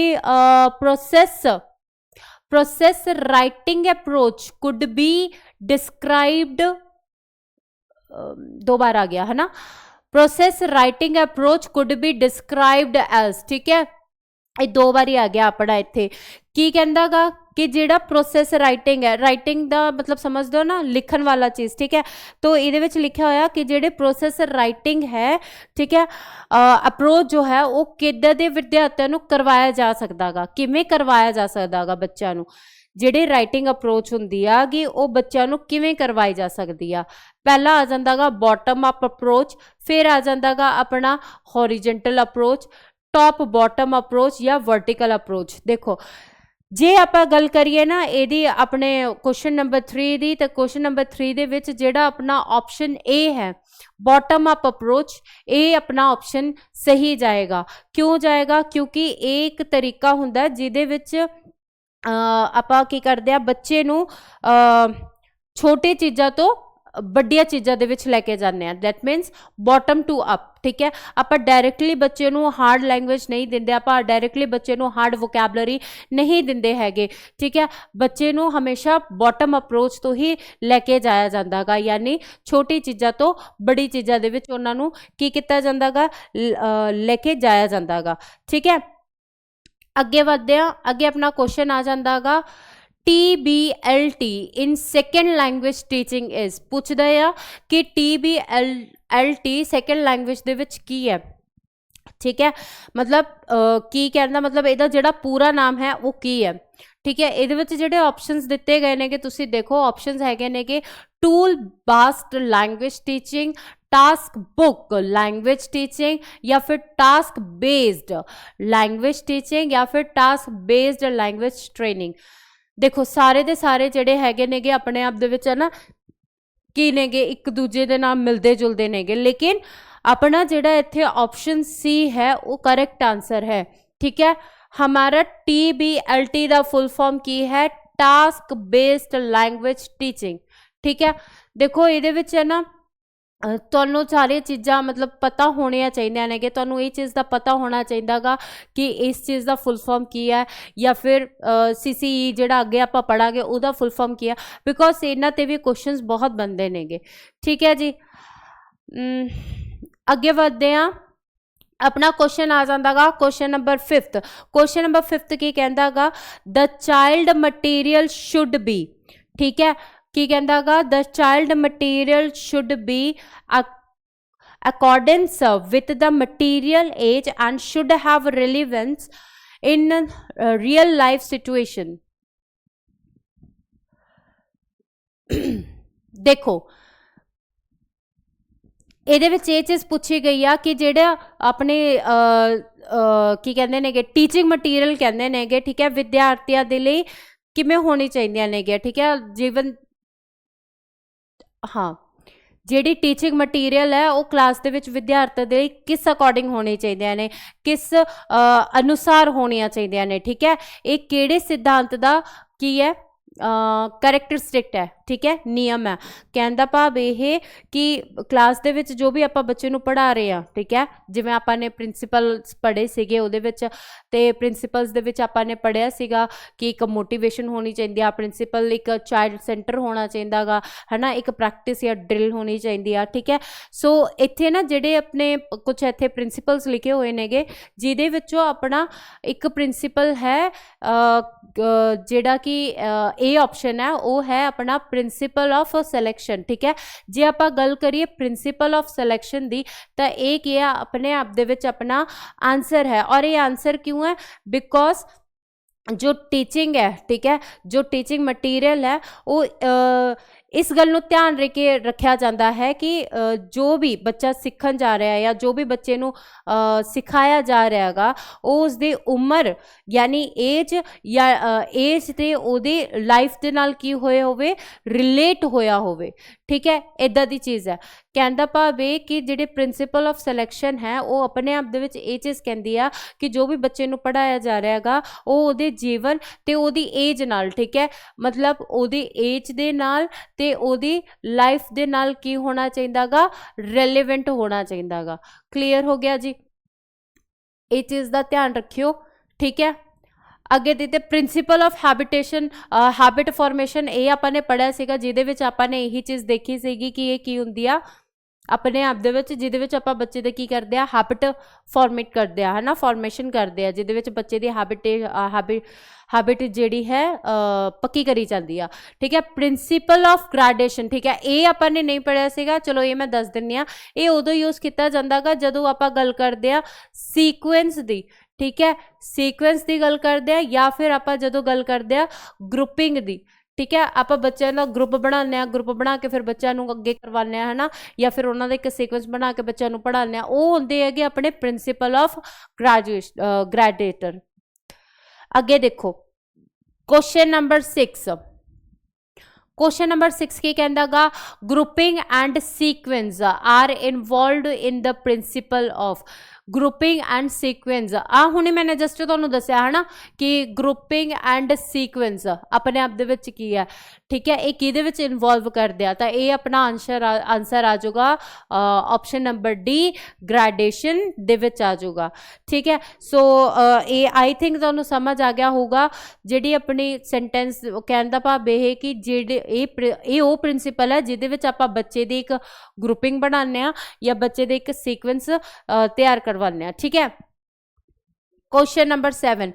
S1: process writing approach could be described, दो बार आ गया, है ना, process writing approach could be described as, ठीक है, ये दो बार ही आ गया अपना इत्थे। की कहंदा गा कि जिहड़ा प्रोसेस राइटिंग है, राइटिंग दा मतलब समझ दो ना, लिखन वाला चीज़, ठीक है। तो ये विच लिखा होया कि जिहड़े प्रोसेस राइटिंग है, ठीक है, अप्रोच जो है वो किद्दां दे विद्यार्थियों नूं करवाया जा सकदा गा, किवें करवाया जा सकदा गा बच्चों नूं, जिहड़ी राइटिंग अप्रोच हुंदी आ कि वो बच्चों नूं किवें करवाई जा सकदी आ। पहला आ जांदा गा बॉटम अप अप्रोच, फिर आ जांदा गा अपना horizontal approach, top bottom approach या वर्टिकल अप्रोच। देखो जे आपां गल करिए ना यदि अपने क्वेश्चन नंबर 3 दी, तो क्वेश्चन नंबर 3 दे विच जिहड़ा अपना ऑप्शन ए है बॉटम अप अप्रोच, ये अपना ऑप्शन सही जाएगा। क्यों जाएगा? क्योंकि एक तरीका हुंदा जिहदे विच आपां की करदे आ, बच्चे नूं छोटी चीज़ां तो ਵੱਡੀਆਂ ਚੀਜ਼ਾਂ ਦੇ ਵਿੱਚ ਲੈ ਕੇ ਜਾਂਦੇ ਆ, that means bottom to up, ਠੀਕ ਹੈ। ਆਪਾਂ ਡਾਇਰੈਕਟਲੀ ਬੱਚੇ ਨੂੰ ਹਾਰਡ ਲੈਂਗੁਏਜ ਨਹੀਂ ਦਿੰਦੇ, ਆਪਾਂ ਡਾਇਰੈਕਟਲੀ ਬੱਚੇ ਨੂੰ ਹਾਰਡ ਵੋਕੈਬਲਰੀ ਨਹੀਂ ਦਿੰਦੇ ਹੈਗੇ, ਠੀਕ ਹੈ। ਬੱਚੇ ਨੂੰ ਹਮੇਸ਼ਾ ਬੋਟਮ ਅਪਰੋਚ ਤੋਂ ਹੀ ਲੈ ਕੇ ਜਾਇਆ ਜਾਂਦਾ ਗਾ, ਯਾਨੀ ਛੋਟੀ ਚੀਜ਼ਾਂ ਤੋਂ ਬੜੀ ਚੀਜ਼ਾਂ ਦੇ ਵਿੱਚ ਉਹਨਾਂ ਨੂੰ ਕੀ ਕੀਤਾ ਜਾਂਦਾ ਗਾ, ਲੈ ਕੇ ਜਾਇਆ ਜਾਂਦਾ ਗਾ, ਠੀਕ ਹੈ। ਅੱਗੇ ਵਧਦੇ ਆ, ਅੱਗੇ ਆਪਣਾ ਕੁਐਸਚਨ ਆ ਜਾਂਦਾ ਗਾ TBLT in second language teaching is, पूछदा है कि TBLT second language दे विच की है, ठीक है। मतलब की कहना मतलब इहदा जिहड़ा पूरा नाम है वो की है, ठीक है। इहदे विच जिहड़े ऑप्शंस दिते गए ने कि तुसीं देखो, ऑप्शंस हैगे ने कि tool based language teaching, task book language teaching, या फिर टास्क बेस्ड लैंग्वेज टीचिंग, या फिर टास्क बेस्ड लैंग्वेज ट्रेनिंग। देखो सारे दे सारे जिहड़े हैगे नेगे अपने आप दे विच है ना की नेगे एक दूजे दे नाल मिलते जुलते नेगे, लेकिन अपना जिहड़ा इत्थे ऑप्शन सी है वो करेक्ट आंसर है, ठीक है। हमारा TBLT दा फुल फॉर्म की है, टास्क बेस्ड लैंग्वेज टीचिंग, ठीक है। देखो इहदे विच है ना ਤੁਹਾਨੂੰ ਸਾਰੀਆਂ ਚੀਜ਼ਾਂ ਮਤਲਬ ਪਤਾ ਹੋਣੀਆਂ ਚਾਹੀਦੀਆਂ ਨੇ ਕਿ ਤੁਹਾਨੂੰ ਇਹ ਚੀਜ਼ ਦਾ ਪਤਾ ਹੋਣਾ ਚਾਹੀਦਾ ਗਾ ਕਿ ਇਸ ਚੀਜ਼ ਦਾ ਫੁੱਲ ਫਾਰਮ ਕੀ ਹੈ ਜਾਂ ਫਿਰ CCE ਜਿਹੜਾ ਅੱਗੇ ਆਪਾਂ ਪੜਾਂਗੇ ਉਹਦਾ ਫੁੱਲ ਫਾਰਮ ਕੀ ਹੈ, ਬਿਕੋਜ਼ ਇਹਨਾਂ ਤੇ ਵੀ ਕੁਐਸਚਨਸ ਬਹੁਤ ਬਣਦੇ ਨੇਗੇ। ਠੀਕ ਹੈ ਜੀ, ਅੱਗੇ ਵਧਦੇ ਹਾਂ। अपना क्वेश्चन आ जाता गा question number 5th। Question number 5th की कहता गा the child material should be, ठीक है, की कहता गा the child material should be accordance with the material age and should have relevance in real life situation। देखो ਇਹਦੇ ਵਿੱਚ ਇਹ ਚੀਜ਼ ਪੁੱਛੀ ਗਈ ਆ ਕਿ ਜਿਹੜਾ ਆਪਣੇ ਕੀ ਕਹਿੰਦੇ ਨੇਗੇ ਟੀਚਿੰਗ ਮਟੀਰੀਅਲ ਕਹਿੰਦੇ ਨੇਗੇ, ਠੀਕ ਹੈ, ਵਿਦਿਆਰਥੀਆਂ ਦੇ ਲਈ ਕਿਵੇਂ ਹੋਣੀ ਚਾਹੀਦੀਆਂ ਨੇਗੀਆਂ, ਠੀਕ ਹੈ, ਜੀਵਨ ਹਾਂ ਜਿਹੜੀ ਟੀਚਿੰਗ ਮਟੀਰੀਅਲ ਹੈ ਉਹ ਕਲਾਸ ਦੇ ਵਿੱਚ ਵਿਦਿਆਰਥੀ ਦੇ ਲਈ ਕਿਸ ਅਕੋਰਡਿੰਗ ਹੋਣੀ ਚਾਹੀਦੀਆਂ ਨੇ, ਕਿਸ ਅਨੁਸਾਰ ਹੋਣੀਆਂ ਚਾਹੀਦੀਆਂ ਨੇ, ਠੀਕ ਹੈ, ਇਹ ਕਿਹੜੇ ਸਿਧਾਂਤ ਦਾ ਕੀ ਹੈ ਕਰੈਕਟਰਿਸਟਿਕ ਹੈ, ठीक है, नियम है। कहने भाव यह कि क्लास दे विच जो भी आप बच्चे नूं पढ़ा रहे हैं, ठीक है, जिवें आपाने प्रिंसीपल्स पढ़े सीगे उहदे विच ते प्रिंसीपल्स दे विच आपाने पढ़िया सीगा कि एक मोटिवेशन होनी चाहिए, प्रिंसीपल एक चाइल्ड सेंटर होना चाहिए गा, है ना, एक प्रैक्टिस या ड्रिल होनी चाहिए, ठीक है। सो इत्थे ना जिहड़े अपने कुछ इत्थे प्रिंसीपल्स लिखे हुए नेगे जिहदे विचों अपना एक प्रिंसीपल है जिहड़ा कि ए ऑप्शन है वो है अपना प्रिंसीपल ऑफ सिलेक्शन, ठीक है। जे आप गल करिए प्रिंसीपल ऑफ सिलेक्शन दी तो एक ये अपने आप दे विच अपना आंसर है, और ये आंसर क्यों है, बिकॉज जो टीचिंग है, ठीक है, जो टीचिंग मटीरियल है वो इस गल नूं ध्यान रखे रखा जाता है कि जो भी बच्चा सीखन जा रहा है या जो भी बच्चे नूं सिखाया जा रहा है उसकी उम्र यानी एज या एज ते ओदी लाइफ दे नाल की होए होवे रिलेट होया होवे, ठीक है, इदां दी चीज़ है। कहने भाव ये कि जिहड़े प्रिंसीपल ऑफ सिलेक्शन है वो अपने आप दे विच ये चीज़ कहती है कि जो भी बच्चे नूं पढ़ाया जा रहा है वो उहदे जीवन ते उहदी एज नाल, ठीक है, मतलब उहदी एज दे नाल ते उहदी लाइफ दे नाल की होना चाहिए गा, रेलीवेंट होना चाहिए गा। क्लीयर हो गया जी, ये चीज़ का ध्यान रखियो, ठीक है। अगे देते principal of habitation habit formation ये आपने पढ़िया सीगा जिहदे विच आपने यही चीज़ देखी सीगी कि ये की हुंदी आ अपने आप दे विच जिहदे विच आपां बच्चे दे की करदे आ हैबिट फॉर्मेट करदे आ, है ना, फॉर्मेशन करदे आ जिहदे विच बच्चे दी हैबिट जिहड़ी है पक्की करी जाती है, ठीक है। प्रिंसीपल ऑफ ग्रेडेशन, ठीक है, ये आपने नहीं पढ़िया सीगा, चलो ये मैं दस दिन्नी आ, ये उदों यूज़ किया जाता गा जदों आपां गल करदे आ सीक्वेंस दी, ठीक है, सीक्वेंस की गल करते हैं या फिर आप जो गल करते हैं ग्रुपिंग की, ठीक है, आप बच्चों का ग्रुप बनाने, ग्रुप बना के फिर बच्चों अगे करवाने, है ना, या फिर उन्होंने एक सीक्वेंस बना के बच्चों पढ़ाने, वो होंगे है अपने प्रिंसीपल ऑफ ग्रेजुएटर। अगे देखो क्वेश्चन नंबर 6, क्वेश्चन नंबर 6 की कहता गा grouping and sequence are involved in the principle of grouping and sequence. हुणे मैंने जस्ट तुहानूं दस्सिया है ना कि ग्रुपिंग एंड सीक्वेंस अपने आप दे विच की है, ठीक है, ये किहदे विच इनवॉल्व करदे आ, तां ये अपना आंसर आ जाऊगा ऑप्शन नंबर डी ग्रेडेशन दे विच आ जाऊगा, ठीक है। सो ये आई थिंक तुहानूं समझ आ गया होगा जिहड़ी अपनी सेंटेंस कहण दा भाव ये कि ये वो प्रिंसीपल है जिहदे विच आपां बच्चे दी एक ग्रुपिंग बनाने आ या बच्चे दे एक सीक्वेंस तैयार करवाने, ठीक है। क्वेश्चन नंबर 7,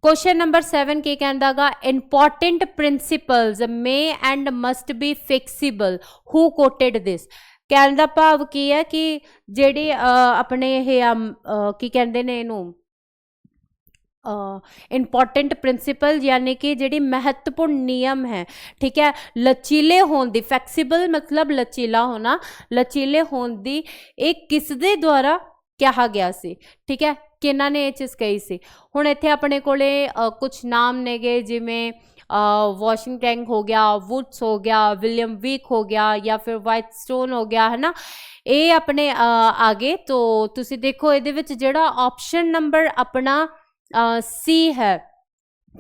S1: क्वेश्चन नंबर 7 की कहता गा important principles may and must be flexible, who quoted this. कहने का भाव की है कि जेडी अपने की कहते ने इनू इंपॉर्टेंट प्रिंसिपल यानी कि जी महत्वपूर्ण नियम है, ठीक है, लचीले होने दी, फ्लैक्सीबल मतलब लचीला होना, लचीले होने दी एक किस दे द्वारा कहा गया सी, ठीक है, किन्ना ने ये चीज़ कही सी। हुण इत्थे अपने कोले कुछ नाम नेगे जिमें वॉशिंग टैंक हो गया, वुड्स हो गया, विलियम वीक हो गया या फिर वाइट स्टोन हो गया, है ना, ये अपने आगे तो तुसी देखो ये जिहड़ा ऑप्शन नंबर अपना सी है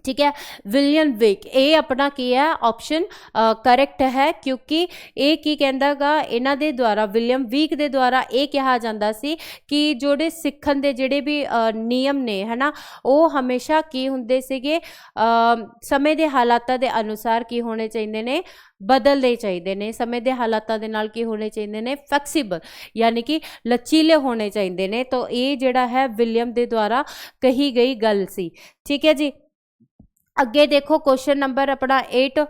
S1: ठीक है। विलियम विक ये अपना की है ऑप्शन करैक्ट है, क्योंकि ये की कहंदा गा इन्हां दे द्वारा विलियम विक दे द्वारा ये कहा जाता सी कि जोड़े सिखण दे जिहड़े भी नियम ने है ना वो हमेशा की हुंदे सीगे समय दे हालातां दे अनुसार की होने चाहिए ने, बदलने चाहिए ने, समय के हालातों के नाल की होने चाहिए ने, फ्लैक्सीबल यानी कि लचीले होने चाहिए ने। तो ये जिहड़ा है विलियम दे द्वारा कही गई गल सी। ठीक है जी, अगे देखो क्वेश्चन नंबर अपना 8।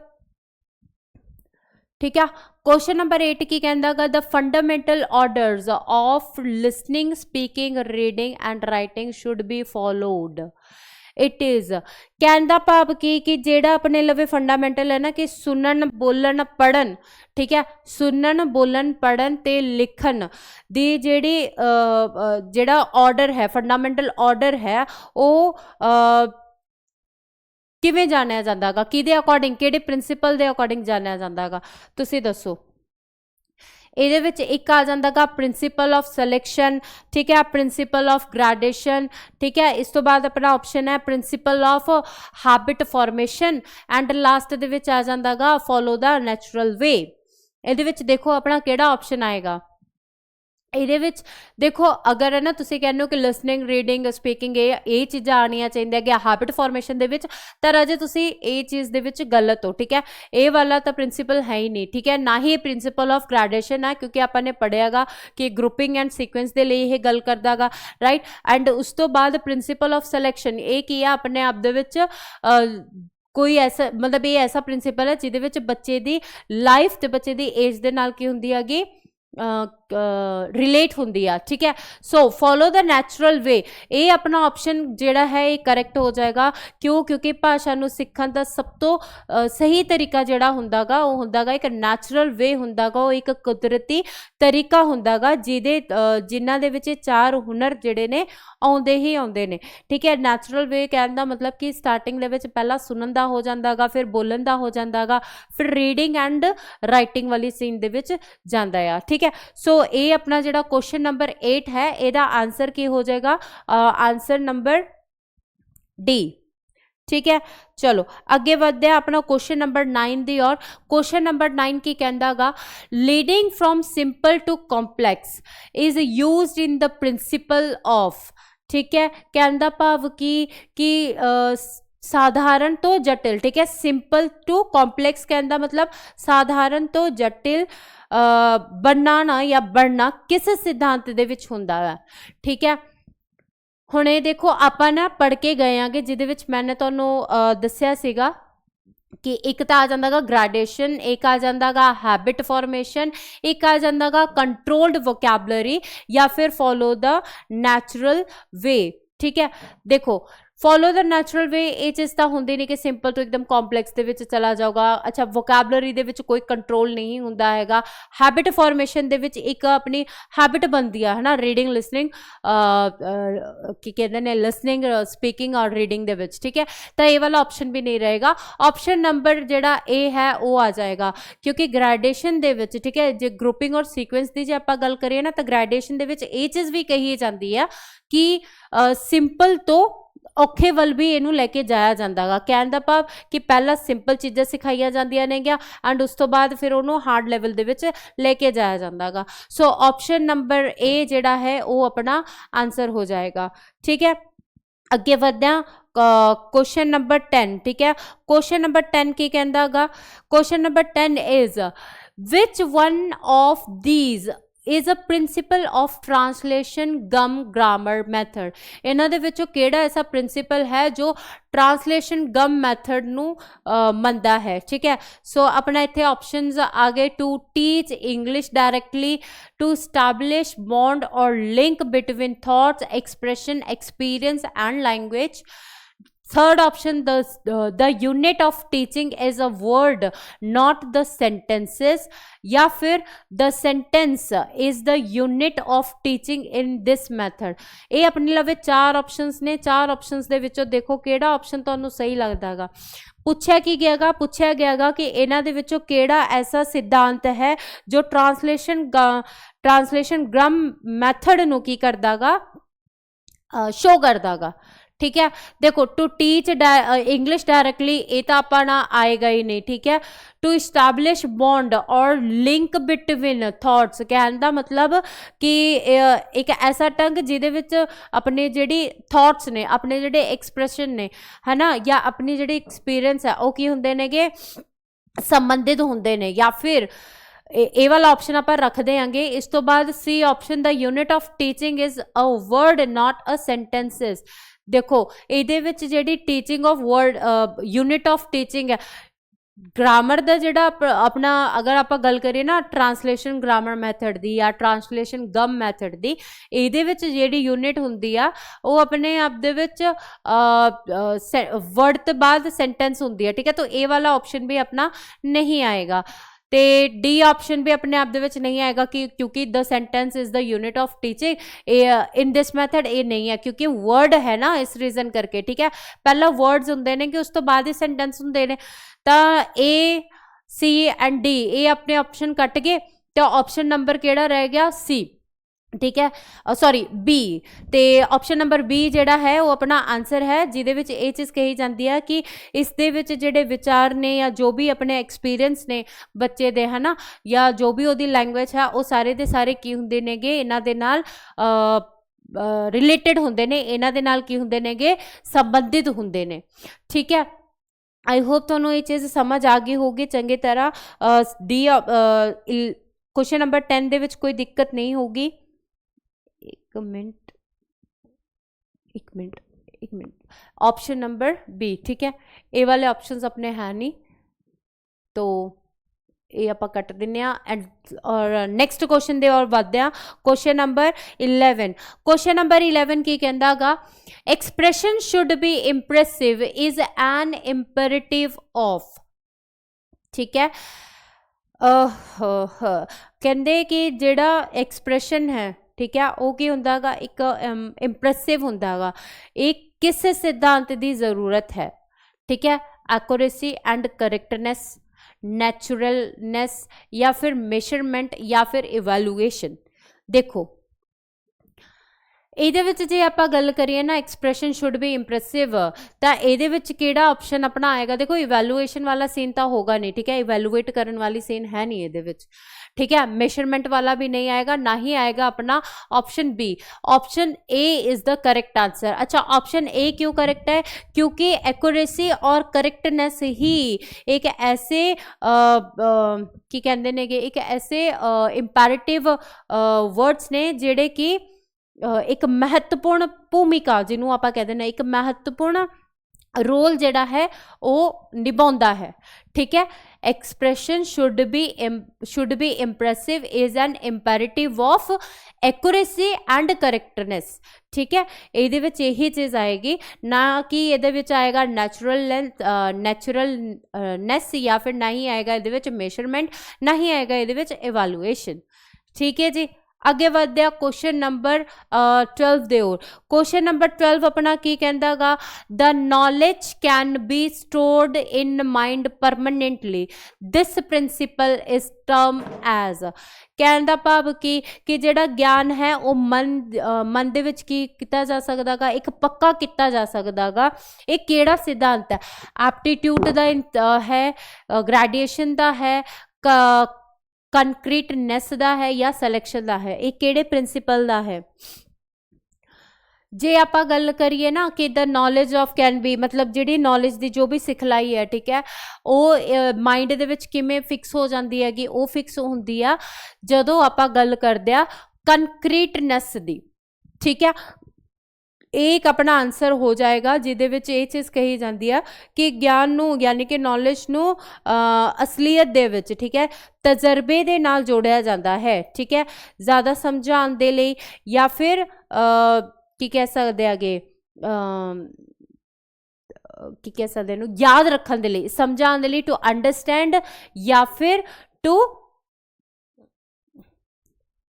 S1: ठीक है, क्वेश्चन नंबर 8 की कहता गा the fundamental orders of listening speaking reading and writing should be followed. It is कहता भाव कि जेड़ा अपने लवे फंडामेंटल है ना कि सुनन बोलन पढ़न, ठीक है, सुनन बोलन पढ़न ते लिखन दी जेड़ी जेड़ा ऑर्डर है फंडामेंटल ऑर्डर है वो किवें जानिया जांदा गा, किहदे अकॉर्डिंग किहड़े प्रिंसीपल दे अकॉर्डिंग जानिया जांदा गा, तुसीं दसो। ਇਹਦੇ ਵਿੱਚ एक आ जाता गा प्रिंसीपल ऑफ सिलेक्शन, ठीक है, प्रिंसीपल ऑफ ग्रेडेशन, ठीक है, इस तो बाद अपना ऑप्शन है principle of habit formation and last दे विच आ जाता गा फॉलो द नैचुरल वे। ਇਹਦੇ ਵਿੱਚ देखो अपना ਕਿਹੜਾ ऑप्शन आएगा। ਇਹਦੇ ਵਿੱਚ देखो अगर है ना तुसीं कहने हो कि लिसनिंग रीडिंग स्पीकिंग ये चीज़ां आनियां चाहिए कि हैबिट फॉर्मेशन दे विच, तां राजे तुसीं ये चीज़ दे विच गलत हो। ठीक है, ये वाला तो प्रिंसीपल है ही नहीं। ठीक है, ना ही प्रिंसीपल ऑफ ग्रेडेशन है क्योंकि आपने पढ़िया गा कि ग्रुपिंग एंड सीक्वेंस के लिए ये गल करदा गा, राइट। एंड उस तो बाद प्रिंसीपल ऑफ सिलेक्शन ये की है अपने आप दे विच कोई ऐसा मतलब ये ऐसा प्रिंसीपल है जिहदे विच बच्चे दी लाइफ ते बच्चे दी एज दे नाल की हुंदी हैगी रिलेट होंदी है। ठीक है, सो फॉलो द नैचुरल वे ये अपना ऑप्शन जेड़ा है ये करैक्ट हो जाएगा। क्यों? क्योंकि भाषा नूं सीखण दा सब तो सही तरीका जेड़ा हुंदा गा वो हुंदा गा एक नैचुरल वे हुंदा गा, वो एक कुदरती तरीका हुंदा गा जिहदे जिन्हां दे विच चार हुनर जेड़े ने आउंदे ही आउंदे ने। ठीक है, नैचुरल वे कहण दा मतलब कि स्टार्टिंग दे विच पहला सुनन दा हो जांदा गा, फिर बोलन दा हो जांदा गा, फिर रीडिंग एंड राइटिंग वाली सीन दे विच जांदा आ। ठीक है, सो ये अपना जो क्वेश्चन नंबर 8 है ਇਹਦਾ आंसर की हो जाएगा आंसर नंबर डी। ठीक है, चलो अगे बढ़ते हैं अपना क्वेश्चन नंबर 9 दी और क्वेश्चन नंबर 9 की कहता गा leading from simple to complex is used in the principle of. ठीक है, कहता भाव कि साधारण तो जटिल, ठीक है, सिंपल टू कॉम्प्लैक्स कहता मतलब साधारण तो जटिल बनाना या बढ़ना किस सिद्धांत दे विच हुंदा है। ठीक है, हुण ये देखो आपां ना पढ़ के गए आंगे जिहदे विच मैंने तुहानूं दस्सिया सीगा कि एक तो आ जाता गा ग्रेडेशन, एक आ जाता गा हैबिट फॉर्मेशन, एक आ जाता गा कंट्रोल्ड वोकैबलरी या फिर फॉलो द नैचुरल वे। ठीक है, देखो फॉलो द नैचुरल वे ये चीज़ तो होंगी नहीं कि सिंपल तो एकदम कॉम्पलैक्स दे विच चला जाऊगा। अच्छा, वोकैबलरी दे विच कोई कंट्रोल नहीं होंदा हैगा। हैबिट फॉर्मेशन दे विच एक अपनी हैबिट बनती है ना रीडिंग लिसनिंग की कहते हैं लिसनिंग स्पीकिंग और रीडिंग दे विच। ठीक है, तो ये वाला ऑप्शन भी नहीं रहेगा। ऑप्शन नंबर जेड़ा ए है वो आ जाएगा क्योंकि ग्रेडेशन दे विच, ठीक है, जो ग्रुपिंग और सीक्वेंस की जो आप गल करिए ना तो ग्रेडेशन दे विच ये चीज़ भी कही जाती है कि सिंपल तो औखे वल भी इनू लैके जाया जाता गा। कहण दा भाव कि पहला सिंपल चीज़ां सिखाई जांदियां ने गया एंड उस तो बाद फिर उन्होंने हार्ड लैवल दे विच लेके जाया जाता गा। सो ऑप्शन नंबर ए जेड़ा है वो अपना आंसर हो जाएगा। ठीक है, अगे बढ़ते हैं क्वेश्चन नंबर 10। ठीक है, क्वेश्चन नंबर 10 की कहता गा question number 10 is which one of these is a principle of translation gum grammar method। इन्हां दे विचों केड़ा ऐसा प्रिंसिपल है जो ट्रांसलेशन गम मैथड नू मनदा है। ठीक है, सो अपना इत्थे ऑप्शंस आ गए to teach English directly, to establish bond और link between thoughts expression experience and language. Third option, the unit of teaching is a word not the sentences, या फिर the sentence is the unit of teaching in this method। ये अपने लवे चार options ने, चार options दे विचों देखो केड़ा ऑप्शन तुहानूं सही लगदा गा। पूछा की गया पूछा गया कि इन्हां दे विचों केड़ा ऐसा सिद्धांत है जो ट्रांसलेशन ग्राम मैथड नूं की करदा गा शो करदा गा। ठीक है। देखो टू टीच इंग्लिश डायरेक्टली ये तो आपा ना आएगा ही नहीं, ठीक है। टू इस्टैबलिश बॉन्ड और लिंक बिटवीन थॉट्स, कहने का मतलब कि एक ऐसा ढंग जिहदे विच अपने जिहड़ी थॉट्स ने, अपने जिहड़े एक्सप्रैशन ने, है ना, या अपनी जिहड़ी एक्सपीरियंस है वो की हुंदे नेगे, संबंधित होंगे ने। या फिर ए वाला ऑप्शन आप रख देंगे। इस तो बाद C option the unit of teaching is a word not a sentences. देखो ये जी teaching of word unit of teaching है, ग्रामर का जोड़ा अपना अगर आप गल करिए ना ट्रांसलेशन ग्रामर मैथड की या ट्रांसलेशन गम मैथड की, ये जी यूनिट होंगी आ वो अपने आप दे वर्ड तो बाद सेंटेंस होंगी है, ठीक है। तो ये वाला ऑप्शन भी अपना नहीं आएगा। तो डी ऑप्शन भी अपने आप दे नहीं आएगा कि क्योंकि the sentence is the unit of teaching in this method, ये नहीं है क्योंकि वर्ड है ना, इस रीजन करके, ठीक है। पहला वर्ड्स होंगे ने कि उस तो बाद ही सेंटेंस होंगे ने। तो ए सी एंड डी ये अपने ऑप्शन कट गए, तो ऑप्शन नंबर केड़ा रह गया सी, ठीक है, सॉरी बी। तो ऑप्शन नंबर बी जोड़ा है वो अपना आंसर है, जिदे विच ये चीज़ कही जाती है कि इस दे विच जिहड़े विचार ने या जो भी अपने एक्सपीरियंस ने बच्चे दे, है ना, या जो भी उहदी लैंग्वेज है वो सारे दे सारे की हुंदे नेगे इन्हां दे नाल रिलेटेड होंदे ने, इन्हां दे नाल की हुंदे नेगे संबंधित होंदे ने, ठीक है। आई होप तुहानूं ये चीज़ समझ आ गई होगी चंगी तरह। डी क्वेश्चन नंबर 10 दे विच कोई दिक्कत नहीं होगी। एक मिनट ऑप्शन नंबर बी, ठीक है। ए वाले ऑप्शंस अपने है नहीं, तो ये आप कट दिने एंड और नैक्सट क्वेश्चन दे और बढ़ते हैं। क्वेश्चन नंबर 11, क्वेश्चन नंबर 11 की कहता गा expression should be impressive is an imperative of, ठीक है। कहते कि जेड़ा एक्सप्रैशन है, ठीक है, वो की हुंदा गा एक इंप्रेसिव हुंदा गा, एक किस सिद्धांत की जरूरत है, ठीक है। एक्यूरेसी एंड करेक्टनेस, नैचुरलनेस, या फिर मेजरमेंट, या फिर इवैल्यूएशन। देखो ਇਹਦੇ ਵਿੱਚ ਜੇ ਆਪਾਂ ਗੱਲ ਕਰੀਏ ना एक्सप्रैशन शुड बी इंप्रेसिव, तो ਇਹਦੇ ਵਿੱਚ ਕਿਹੜਾ ऑप्शन अपना आएगा। देखो इवैल्यूएशन वाला सीन तो होगा नहीं, ठीक है, इवैल्यूएट करने वाली सीन है नहीं ਇਹਦੇ ਵਿੱਚ, ठीक है। मेजरमेंट वाला भी नहीं आएगा, ना ही आएगा अपना option B. Option A is the correct answer. अच्छा ऑप्शन ए क्यों करेक्ट है, क्योंकि एक्यूरेसी और करेक्टनेस ही एक ऐसे की कहते ने एक ऐसे इंपैरेटिव वर्ड्स ने जेड़े कि एक महत्वपूर्ण भूमिका जिन्हों आप कह देना एक महत्वपूर्ण रोल जड़ा है वो निभाता है, ठीक है। Expression should be impressive is an imperative of accuracy and correctness, ठीक है। ये यही चीज़ आएगी, ना कि ये आएगा नैचुरलनेस, या फिर ना ही आएगा ये मेजरमेंट, ना ही आएगा ये इवैल्यूएशन, ठीक है जी। अगे बढ़ते हैं क्वेश्चन नंबर 12 दे ओर। क्वेश्चन नंबर 12 अपना की कहता गा the knowledge can be stored in mind permanently, this principle is term as. कहने का भाव कि जेड़ा ज्ञान है वो मन दे विच की किया जा सकता गा, एक पक्का किया जा सकता गा। एक केड़ा सिद्धांत है, एप्टीट्यूड दा है, ग्रेजुएशन दा है, कंक्रीटनेस दा है, या सलैक्शन दा है, एक केड़े प्रिंसिपल दा है। जे आप गल करिए ना कि the knowledge of can be, मतलब जी नॉलेज की जो भी सिखलाई है, ठीक है, वो माइंड दे विच किवें फिक्स हो जाती हैगी, वो फिक्स होंदी आ जदों आप गल करदे आ कंक्रीटनेस दी, ठीक है। एक अपना आंसर हो जाएगा जिदे विच ये चीज़ कही जाती है कि ज्ञान नू यानी कि नॉलेज नू असलीयत दे विच, ठीक है, तजर्बे दे नाल जोड़िया जाता है, ठीक है, ज़्यादा समझाने दे लई, या फिर की कह सकते आगे की कह सकते याद रखने दे लई, समझाने दे लई, टू अंडरस्टैंड, या फिर टू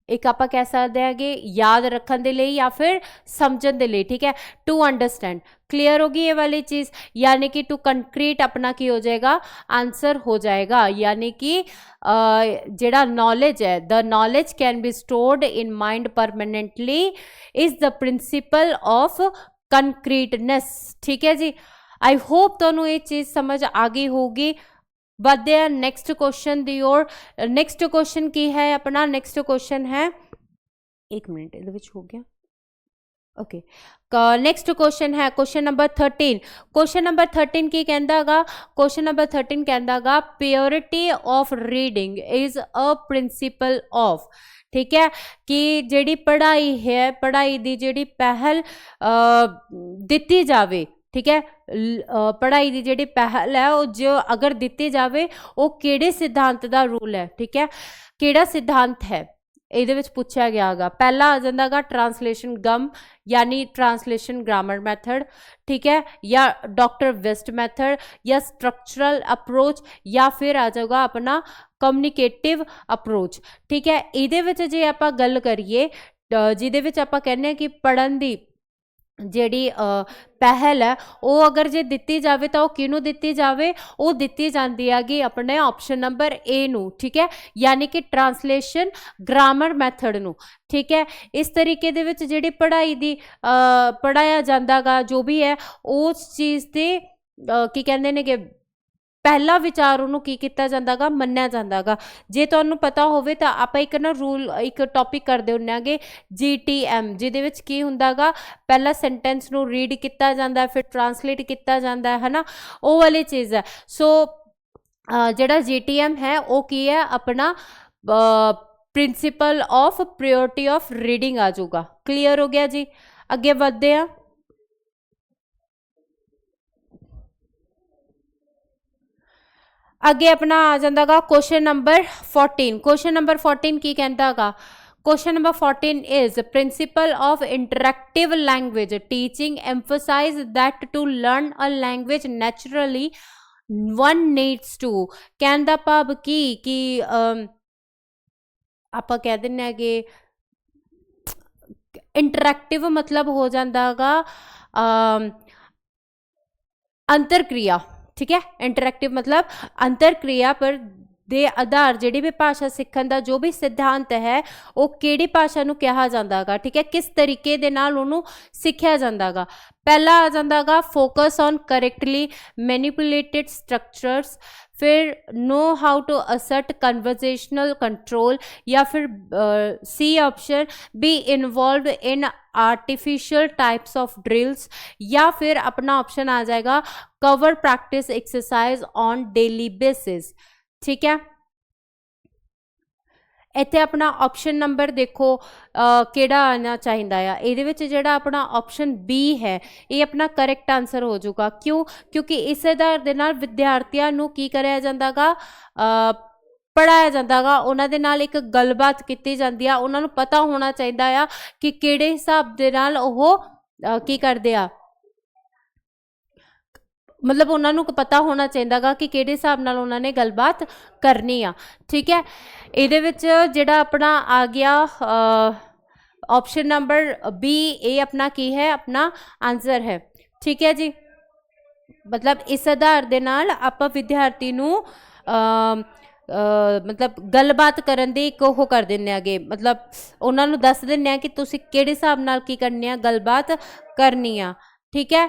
S1: एक आप कह सकते हैं कि याद रखने के लिए या फिर समझने के लिए, ठीक है, टू अंडरस्टैंड। क्लियर होगी ये वाली चीज़, यानी कि टू कंक्रीट अपना की हो जाएगा आंसर हो जाएगा, यानी कि जेड़ा नॉलेज है, the knowledge can be stored in mind permanently is the principle of concreteness. ठीक है जी, आई होप तुहानू ये चीज़ समझ आ गई होगी। बढ़ते हैं नैक्सट क्वेश्चन दी ओर। नैक्सट क्वेश्चन की है अपना, नैक्सट क्वेश्चन है, एक मिनट ये हो गया, ओके। नैक्सट क्वेश्चन है क्वेश्चन नंबर 13। क्वेश्चन नंबर 13 की कहता गा, क्वेश्चन नंबर 13 कहता गा purity of reading is a principal of. ठीक है, कि जिहड़ी पढ़ाई है, पढ़ाई दी जिहड़ी पहल दिती जावे, ठीक है, पढ़ाई की जिहड़ी पहल है वो जो अगर दिती जावे वो किहड़े सिद्धांत का रूल है, ठीक है, किहड़ा सिद्धांत है ਇਹਦੇ ਵਿੱਚ ਪੁੱਛਿਆ ਗਿਆ ਗਾ। पहला आ जाता गा ट्रांसलेशन गम यानी ट्रांसलेशन ग्रामर मैथड, ठीक है, या डॉक्टर वेस्ट मैथड, या स्ट्रक्चरल अप्रोच, या फिर आ जाएगा अपना कम्युनिकेटिव अप्रोच। ठीक है, ਇਹਦੇ ਵਿੱਚ जे आपां गल करिए ਜਿਹਦੇ ਵਿੱਚ ਆਪਾਂ ਕਹਿੰਦੇ ਆ कि पढ़न ਦੀ ਜਿਹੜੀ पहल है वो अगर जे दिती जाए तो किनू दिती जाए, वो दिती जाती हैगी अपने ऑप्शन नंबर ए नू। ठीक है, यानी कि ट्रांसलेशन ग्रामर मैथड नू। ठीक है, इस तरीके दे विच जिहड़ी पढ़ाई दी पढ़ाया जांदा गा जो भी है उस चीज़ ते की कहंदे ने कि पहला विचार उन्होंने की किया जाता गा, मन्निया जाता गा। जे तुहानू पता होवे तो आप एक ना रूल एक टॉपिक करते होंगे GTM, जिहदे विच की हुंदा गा पहला सेंटेंस नू रीड किया जाता है, फिर ट्रांसलेट किया जाता है ना, वो वाली चीज़ है। सो जिहड़ा GTM है वो की है अपना principle of priority of reading आ जाऊगा। क्लीयर हो गया जी, अगे बढ़ते हैं। अगे अपना आ जाता गा क्वेश्चन नंबर 14। क्वेश्चन नंबर 14 की कहता गा, question number 14 is principle of interactive language teaching emphasize that to learn a language naturally one needs to. कहता भाव कि आप कह दें कि इंटरैक्टिव मतलब हो जाता गा अंतरक्रिया। ठीक है, इंटरैक्टिव मतलब अंतरक्रिया पर दे आधार जिहड़ी भी भाषा सीखण दा जो भी सिद्धांत है वो किहड़ी भाषा नूं कहा जांदा गा। ठीक है, किस तरीके दे नाल उहनूं सिक्ख्या जांदा गा। पहला आ जांदा गा focus on correctly manipulated structures, फिर know how to assert conversational control, या फिर C option be involve in artificial types of drills, या फिर अपना ऑप्शन आ जाएगा cover practice exercise on daily basis. ठीक है, इत्थे अपना ऑप्शन नंबर देखो केड़ा आना चाहिदा आ। इहदे विच जिहड़ा अपना ऑप्शन बी है ये अपना करैक्ट आंसर हो जाऊगा। क्यों? क्योंकि इस आधार दे नाल विद्यार्थियों नूं की कराया जांदा गा पढ़ाया जाता गा, उन्हां दे नाल एक गलबात की जाती है। उन्हां नूं पता होना चाहिदा आ कि किहड़े हिसाब दे नाल ओह की करदे आ, मतलब उन्होंने पता होना चाहिए गा कि किहड़े हिसाब नाल उन्होंने गलबात करनी आ। ठीक है, इहदे विच जिहड़ा अपना आ गया ऑप्शन नंबर बी, ए अपना की है अपना आंसर है। ठीक है जी, मतलब इस आधार दे नाल आपां विद्यार्थी नूं मतलब गलबात करन दी एक ओह कर दिंदे आगे, मतलब उन्हां नूं दस दिंदे आ कि तुसीं किहड़े हिसाब नाल की करनी आ, गलबात करनी आ। ठीक है,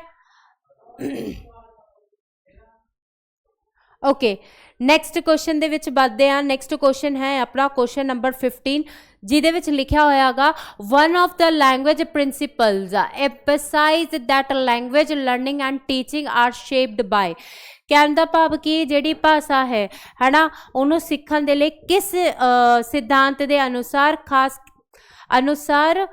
S1: ओके, नैक्सट क्वेश्चन दे विच बढ़ते हैं। नैक्सट क्वेश्चन है अपना क्वेश्चन नंबर 15 जिहदे विच लिखिया होयागा one of the language principles emphasise that language learning and teaching are shaped by. कहने का भाव कि जिहड़ी भाषा है ना उन्होंने सीखण दे लई किस सिद्धांत के अनुसार खास अनुसार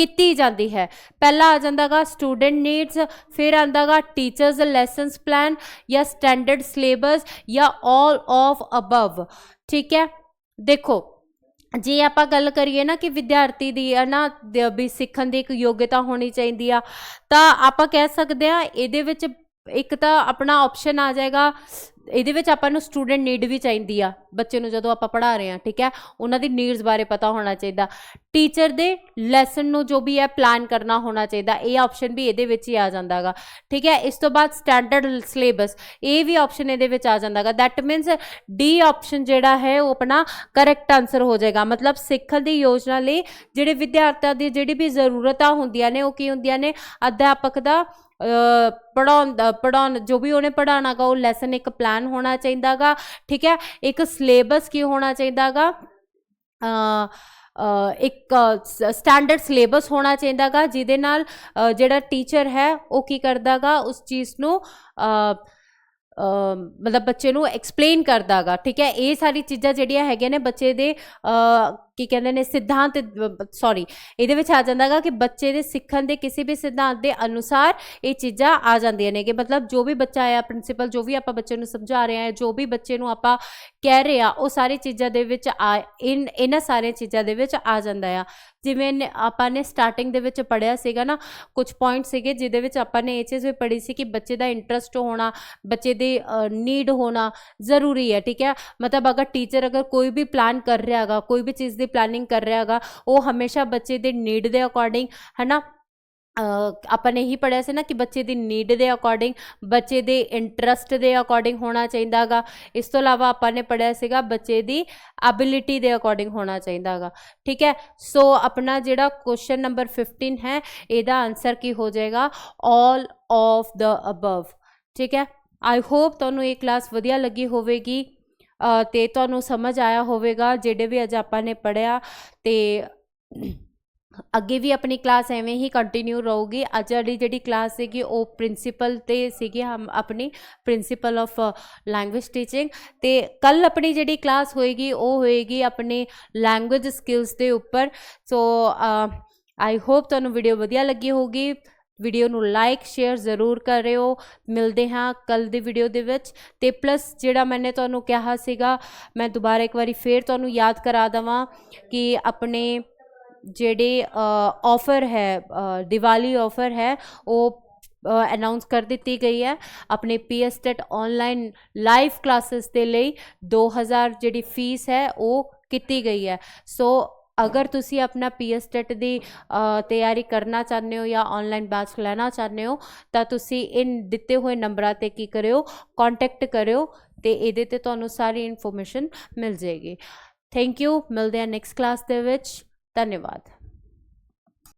S1: की जाती है। पहला आ जाता गा स्टूडेंट नीड्स, फिर आंदा गा टीचर्स लैसन्स प्लान, या स्टैंडर्ड सिलेबस, या ऑल ऑफ अबव। ठीक है, देखो जे आप गल करिए ना कि विद्यार्थी दी है ना भी सीखण दी एक योग्यता होनी चाहिए आ, तो आप कह सकते हैं ये एक तो अपना ऑप्शन आ जाएगा ਇਹਦੇ ਵਿੱਚ ਆਪਾਂ ਨੂੰ ਸਟੂਡੈਂਟ ਨੀਡ ਵੀ ਚਾਹੀਦੀ ਆ ਬੱਚੇ ਨੂੰ ਜਦੋਂ ਆਪਾਂ ਪੜ੍ਹਾ ਰਹੇ ਹਾਂ, ਠੀਕ ਹੈ, ਉਹਨਾਂ ਦੀ ਨੀਡਸ ਬਾਰੇ ਪਤਾ ਹੋਣਾ ਚਾਹੀਦਾ। ਟੀਚਰ ਦੇ ਲੈਸਨ ਨੂੰ ਜੋ ਵੀ ਹੈ ਪਲਾਨ ਕਰਨਾ ਹੋਣਾ ਚਾਹੀਦਾ, ਇਹ ਆਪਸ਼ਨ ਵੀ ਇਹਦੇ ਵਿੱਚ ਹੀ ਆ ਜਾਂਦਾ ਗਾ, ਠੀਕ ਹੈ। ਇਸ ਤੋਂ ਬਾਅਦ ਸਟੈਂਡਰਡ ਸਿਲੇਬਸ, ਇਹ ਵੀ ਆਪਸ਼ਨ ਇਹਦੇ ਵਿੱਚ ਆ ਜਾਂਦਾ ਗਾ। ਦੈਟ ਮੀਨਸ ਡੀ ਆਪਸ਼ਨ ਜਿਹੜਾ ਹੈ ਉਹ ਆਪਣਾ ਕਰੈਕਟ ਆਨਸਰ ਹੋ ਜਾਏਗਾ। ਮਤਲਬ ਸਿੱਖਣ ਦੀ ਯੋਜਨਾ ਲਈ ਜਿਹੜੇ ਵਿਦਿਆਰਥੀਆਂ ਦੀ ਜਿਹੜੀ ਵੀ ਜ਼ਰੂਰਤਾਂ ਹੁੰਦੀਆਂ ਨੇ ਉਹ ਕੀ ਹੁੰਦੀਆਂ ਨੇ, ਅਧਿਆਪਕ ਦਾ ਪੜ੍ਹਾਉਣ ਜੋ ਵੀ ਉਹਨੇ ਪੜ੍ਹਾਉਣਾ ਗਾ ਉਹ ਲੈਸਨ ਇੱਕ ਪਲਾਨ ਹੋਣਾ ਚਾਹੀਦਾ ਗਾ, ਠੀਕ ਹੈ। ਇੱਕ ਸਿਲੇਬਸ ਕੀ ਹੋਣਾ ਚਾਹੀਦਾ ਗਾ, ਇੱਕ ਸਟੈਂਡਰਡ ਸਿਲੇਬਸ ਹੋਣਾ ਚਾਹੀਦਾ ਗਾ, ਜਿਹਦੇ ਨਾਲ ਜਿਹੜਾ ਟੀਚਰ ਹੈ ਉਹ ਕੀ ਕਰਦਾ ਗਾ, ਉਸ ਚੀਜ਼ ਨੂੰ ਮਤਲਬ ਬੱਚੇ ਨੂੰ ਐਕਸਪਲੇਨ ਕਰਦਾ ਗਾ, ਠੀਕ ਹੈ। ਇਹ ਸਾਰੀ ਚੀਜ਼ਾਂ ਜਿਹੜੀਆਂ ਹੈਗੀਆਂ ਨੇ ਬੱਚੇ ਦੇ ਕੀ ਕਹਿੰਦੇ ਨੇ ਸਿਧਾਂਤ, ਸੌਰੀ ਇਹਦੇ ਵਿੱਚ ਆ ਜਾਂਦਾ ਗਾ ਕਿ ਬੱਚੇ ਦੇ ਸਿੱਖਣ ਦੇ ਕਿਸੇ ਵੀ ਸਿਧਾਂਤ ਦੇ ਅਨੁਸਾਰ ਇਹ ਚੀਜ਼ਾਂ ਆ ਜਾਂਦੀਆਂ ਨੇ ਕਿ ਮਤਲਬ ਜੋ ਵੀ ਬੱਚਾ ਆਇਆ ਪ੍ਰਿੰਸੀਪਲ ਜੋ ਵੀ ਆਪਾਂ ਬੱਚੇ ਨੂੰ ਸਮਝਾ ਰਹੇ ਹਾਂ, ਜੋ ਵੀ ਬੱਚੇ ਨੂੰ ਆਪਾਂ ਕਹਿ ਰਹੇ ਆ, ਉਹ ਸਾਰੀ ਚੀਜ਼ਾਂ ਦੇ ਵਿੱਚ ਇਹਨਾਂ ਸਾਰੀਆਂ ਚੀਜ਼ਾਂ ਦੇ ਵਿੱਚ ਆ ਜਾਂਦਾ ਆ। ਜਿਵੇਂ ਆਪਾਂ ਨੇ ਸਟਾਰਟਿੰਗ ਦੇ ਵਿੱਚ ਪੜ੍ਹਿਆ ਸੀਗਾ ਨਾ, ਕੁਝ ਪੁਆਇੰਟ ਸੀਗੇ ਜਿਹਦੇ ਵਿੱਚ ਆਪਾਂ ਨੇ ਇਹ ਚੀਜ਼ ਵੀ ਪੜ੍ਹੀ ਸੀ ਕਿ ਬੱਚੇ ਦਾ ਇੰਟਰਸਟ ਹੋਣਾ, ਬੱਚੇ ਦੇ ਨੀਡ ਹੋਣਾ ਜ਼ਰੂਰੀ ਹੈ, ਠੀਕ ਹੈ। ਮਤਲਬ ਅਗਰ ਟੀਚਰ ਅਗਰ ਕੋਈ ਵੀ ਪਲਾਨ ਕਰ ਰਿਹਾ ਹੈਗਾ, ਕੋਈ ਵੀ ਚੀਜ਼ ਦੀ ਪਲਾनिंग कर रहा है वो हमेशा बच्चे दे नीड दे अकॉर्डिंग, है ना, ਆਪਾਂ ਨੇ ਹੀ ਪੜ੍ਹਿਆ ਸੀ ਨਾ ਕਿ ਬੱਚੇ ਦੀ ਨੀਡ ਦੇ ਅਕੋਰਡਿੰਗ, ਬੱਚੇ ਦੇ ਇੰਟਰਸਟ ਦੇ ਅਕੋਰਡਿੰਗ ਹੋਣਾ ਚਾਹੀਦਾ ਗਾ। ਇਸ ਤੋਂ ਇਲਾਵਾ ਆਪਾਂ ਨੇ ਪੜ੍ਹਿਆ ਸੀਗਾ ਬੱਚੇ ਦੀ ਐਬਿਲਿਟੀ ਦੇ ਅਕੋਰਡਿੰਗ ਹੋਣਾ ਚਾਹੀਦਾ ਗਾ, ਠੀਕ ਹੈ। ਸੋ ਆਪਣਾ ਜਿਹੜਾ ਕੁਐਸਚਨ ਨੰਬਰ 15 ਹੈ ਇਹਦਾ ਆਨਸਰ ਕੀ ਹੋ ਜਾਏਗਾ, ਆਲ ਆਫ ਦ ਅਬਵ, ਠੀਕ ਹੈ। ਆਈ ਹੋਪ ਤੁਹਾਨੂੰ ਇਹ ਕਲਾਸ ਵਧੀਆ ਲੱਗੀ ਹੋਵੇਗੀ ਤੇ ਤੁਹਾਨੂੰ ਸਮਝ ਆਇਆ ਹੋਵੇਗਾ ਜਿਹੜੇ ਵੀ ਅੱਜ ਆਪਾਂ ਨੇ ਪੜ੍ਹਿਆ, ਤੇ ਅੱਗੇ ਵੀ ਆਪਣੀ ਕਲਾਸ ਐਵੇਂ ਹੀ ਕੰਟੀਨਿਊ ਰਹੂਗੀ। ਅੱਜ ਵਾਲੀ ਜਿਹੜੀ ਕਲਾਸ ਸੀਗੀ ਉਹ ਪ੍ਰਿੰਸੀਪਲ ਤੇ ਸੀਗੀ, ਹਮ ਆਪਣੀ ਪ੍ਰਿੰਸੀਪਲ ਆਫ ਲੈਂਗੁਏਜ ਟੀਚਿੰਗ, ਤੇ ਕੱਲ ਆਪਣੀ ਜਿਹੜੀ ਕਲਾਸ ਹੋਏਗੀ ਉਹ ਹੋਏਗੀ ਆਪਣੇ ਲੈਂਗੁਏਜ ਸਕਿੱਲਸ ਦੇ ਉੱਪਰ। ਸੋ ਆਈ ਹੋਪ ਤੁਹਾਨੂੰ ਵੀਡੀਓ ਵਧੀਆ ਲੱਗੀ ਹੋਊਗੀ। ਵੀਡੀਓ ਨੂੰ ਲਾਈਕ ਸ਼ੇਅਰ ਜ਼ਰੂਰ ਕਰਿਓ। ਮਿਲਦੇ ਹਾਂ ਕੱਲ ਦੀ ਵੀਡੀਓ ਦੇ ਵਿੱਚ। ਤੇ ਪਲੱਸ ਜਿਹੜਾ ਮੈਨੇ ਤੁਹਾਨੂੰ ਕਿਹਾ ਸੀਗਾ, ਮੈਂ ਦੁਬਾਰਾ ਇੱਕ ਵਾਰੀ ਫੇਰ ਤੁਹਾਨੂੰ ਯਾਦ ਕਰਾ ਦੇਵਾਂ ਕਿ ਆਪਣੇ ਜਿਹੜੇ ਆਫਰ ਹੈ, ਦੀਵਾਲੀ ਆਫਰ ਹੈ, ਉਹ ਅਨਾਉਂਸ ਕਰ ਦਿੱਤੀ ਗਈ ਹੈ। ਆਪਣੇ PS TET online live classes ਦੇ ਲਈ 2000 ਜਿਹੜੀ ਫੀਸ ਹੈ ਉਹ ਕੀਤੀ ਗਈ ਹੈ। ਸੋ अगर तुसी अपना PS TET ਦੀ ਤਿਆਰੀ ਕਰਨਾ ਚਾਹੁੰਦੇ ਹੋ ਜਾਂ ऑनलाइन बैच ਲੈਣਾ ਚਾਹੁੰਦੇ ਹੋ ਤਾਂ ਤੁਸੀਂ ਇਨ ਦਿੱਤੇ ਹੋਏ ਨੰਬਰਾਂ ਤੇ ਕੀ ਕਰਿਓ, ਕੰਟੈਕਟ ਕਰਿਓ ਤੇ ਇਹਦੇ ਤੇ ਤੁਹਾਨੂੰ ਸਾਰੀ ਇਨਫੋਰਮੇਸ਼ਨ ਮਿਲ ਜਾਏਗੀ। Thank you. ਮਿਲਦੇ ਹਾਂ ਨੈਕਸਟ ਕਲਾਸ ਦੇ ਵਿੱਚ। ਧੰਨਵਾਦ।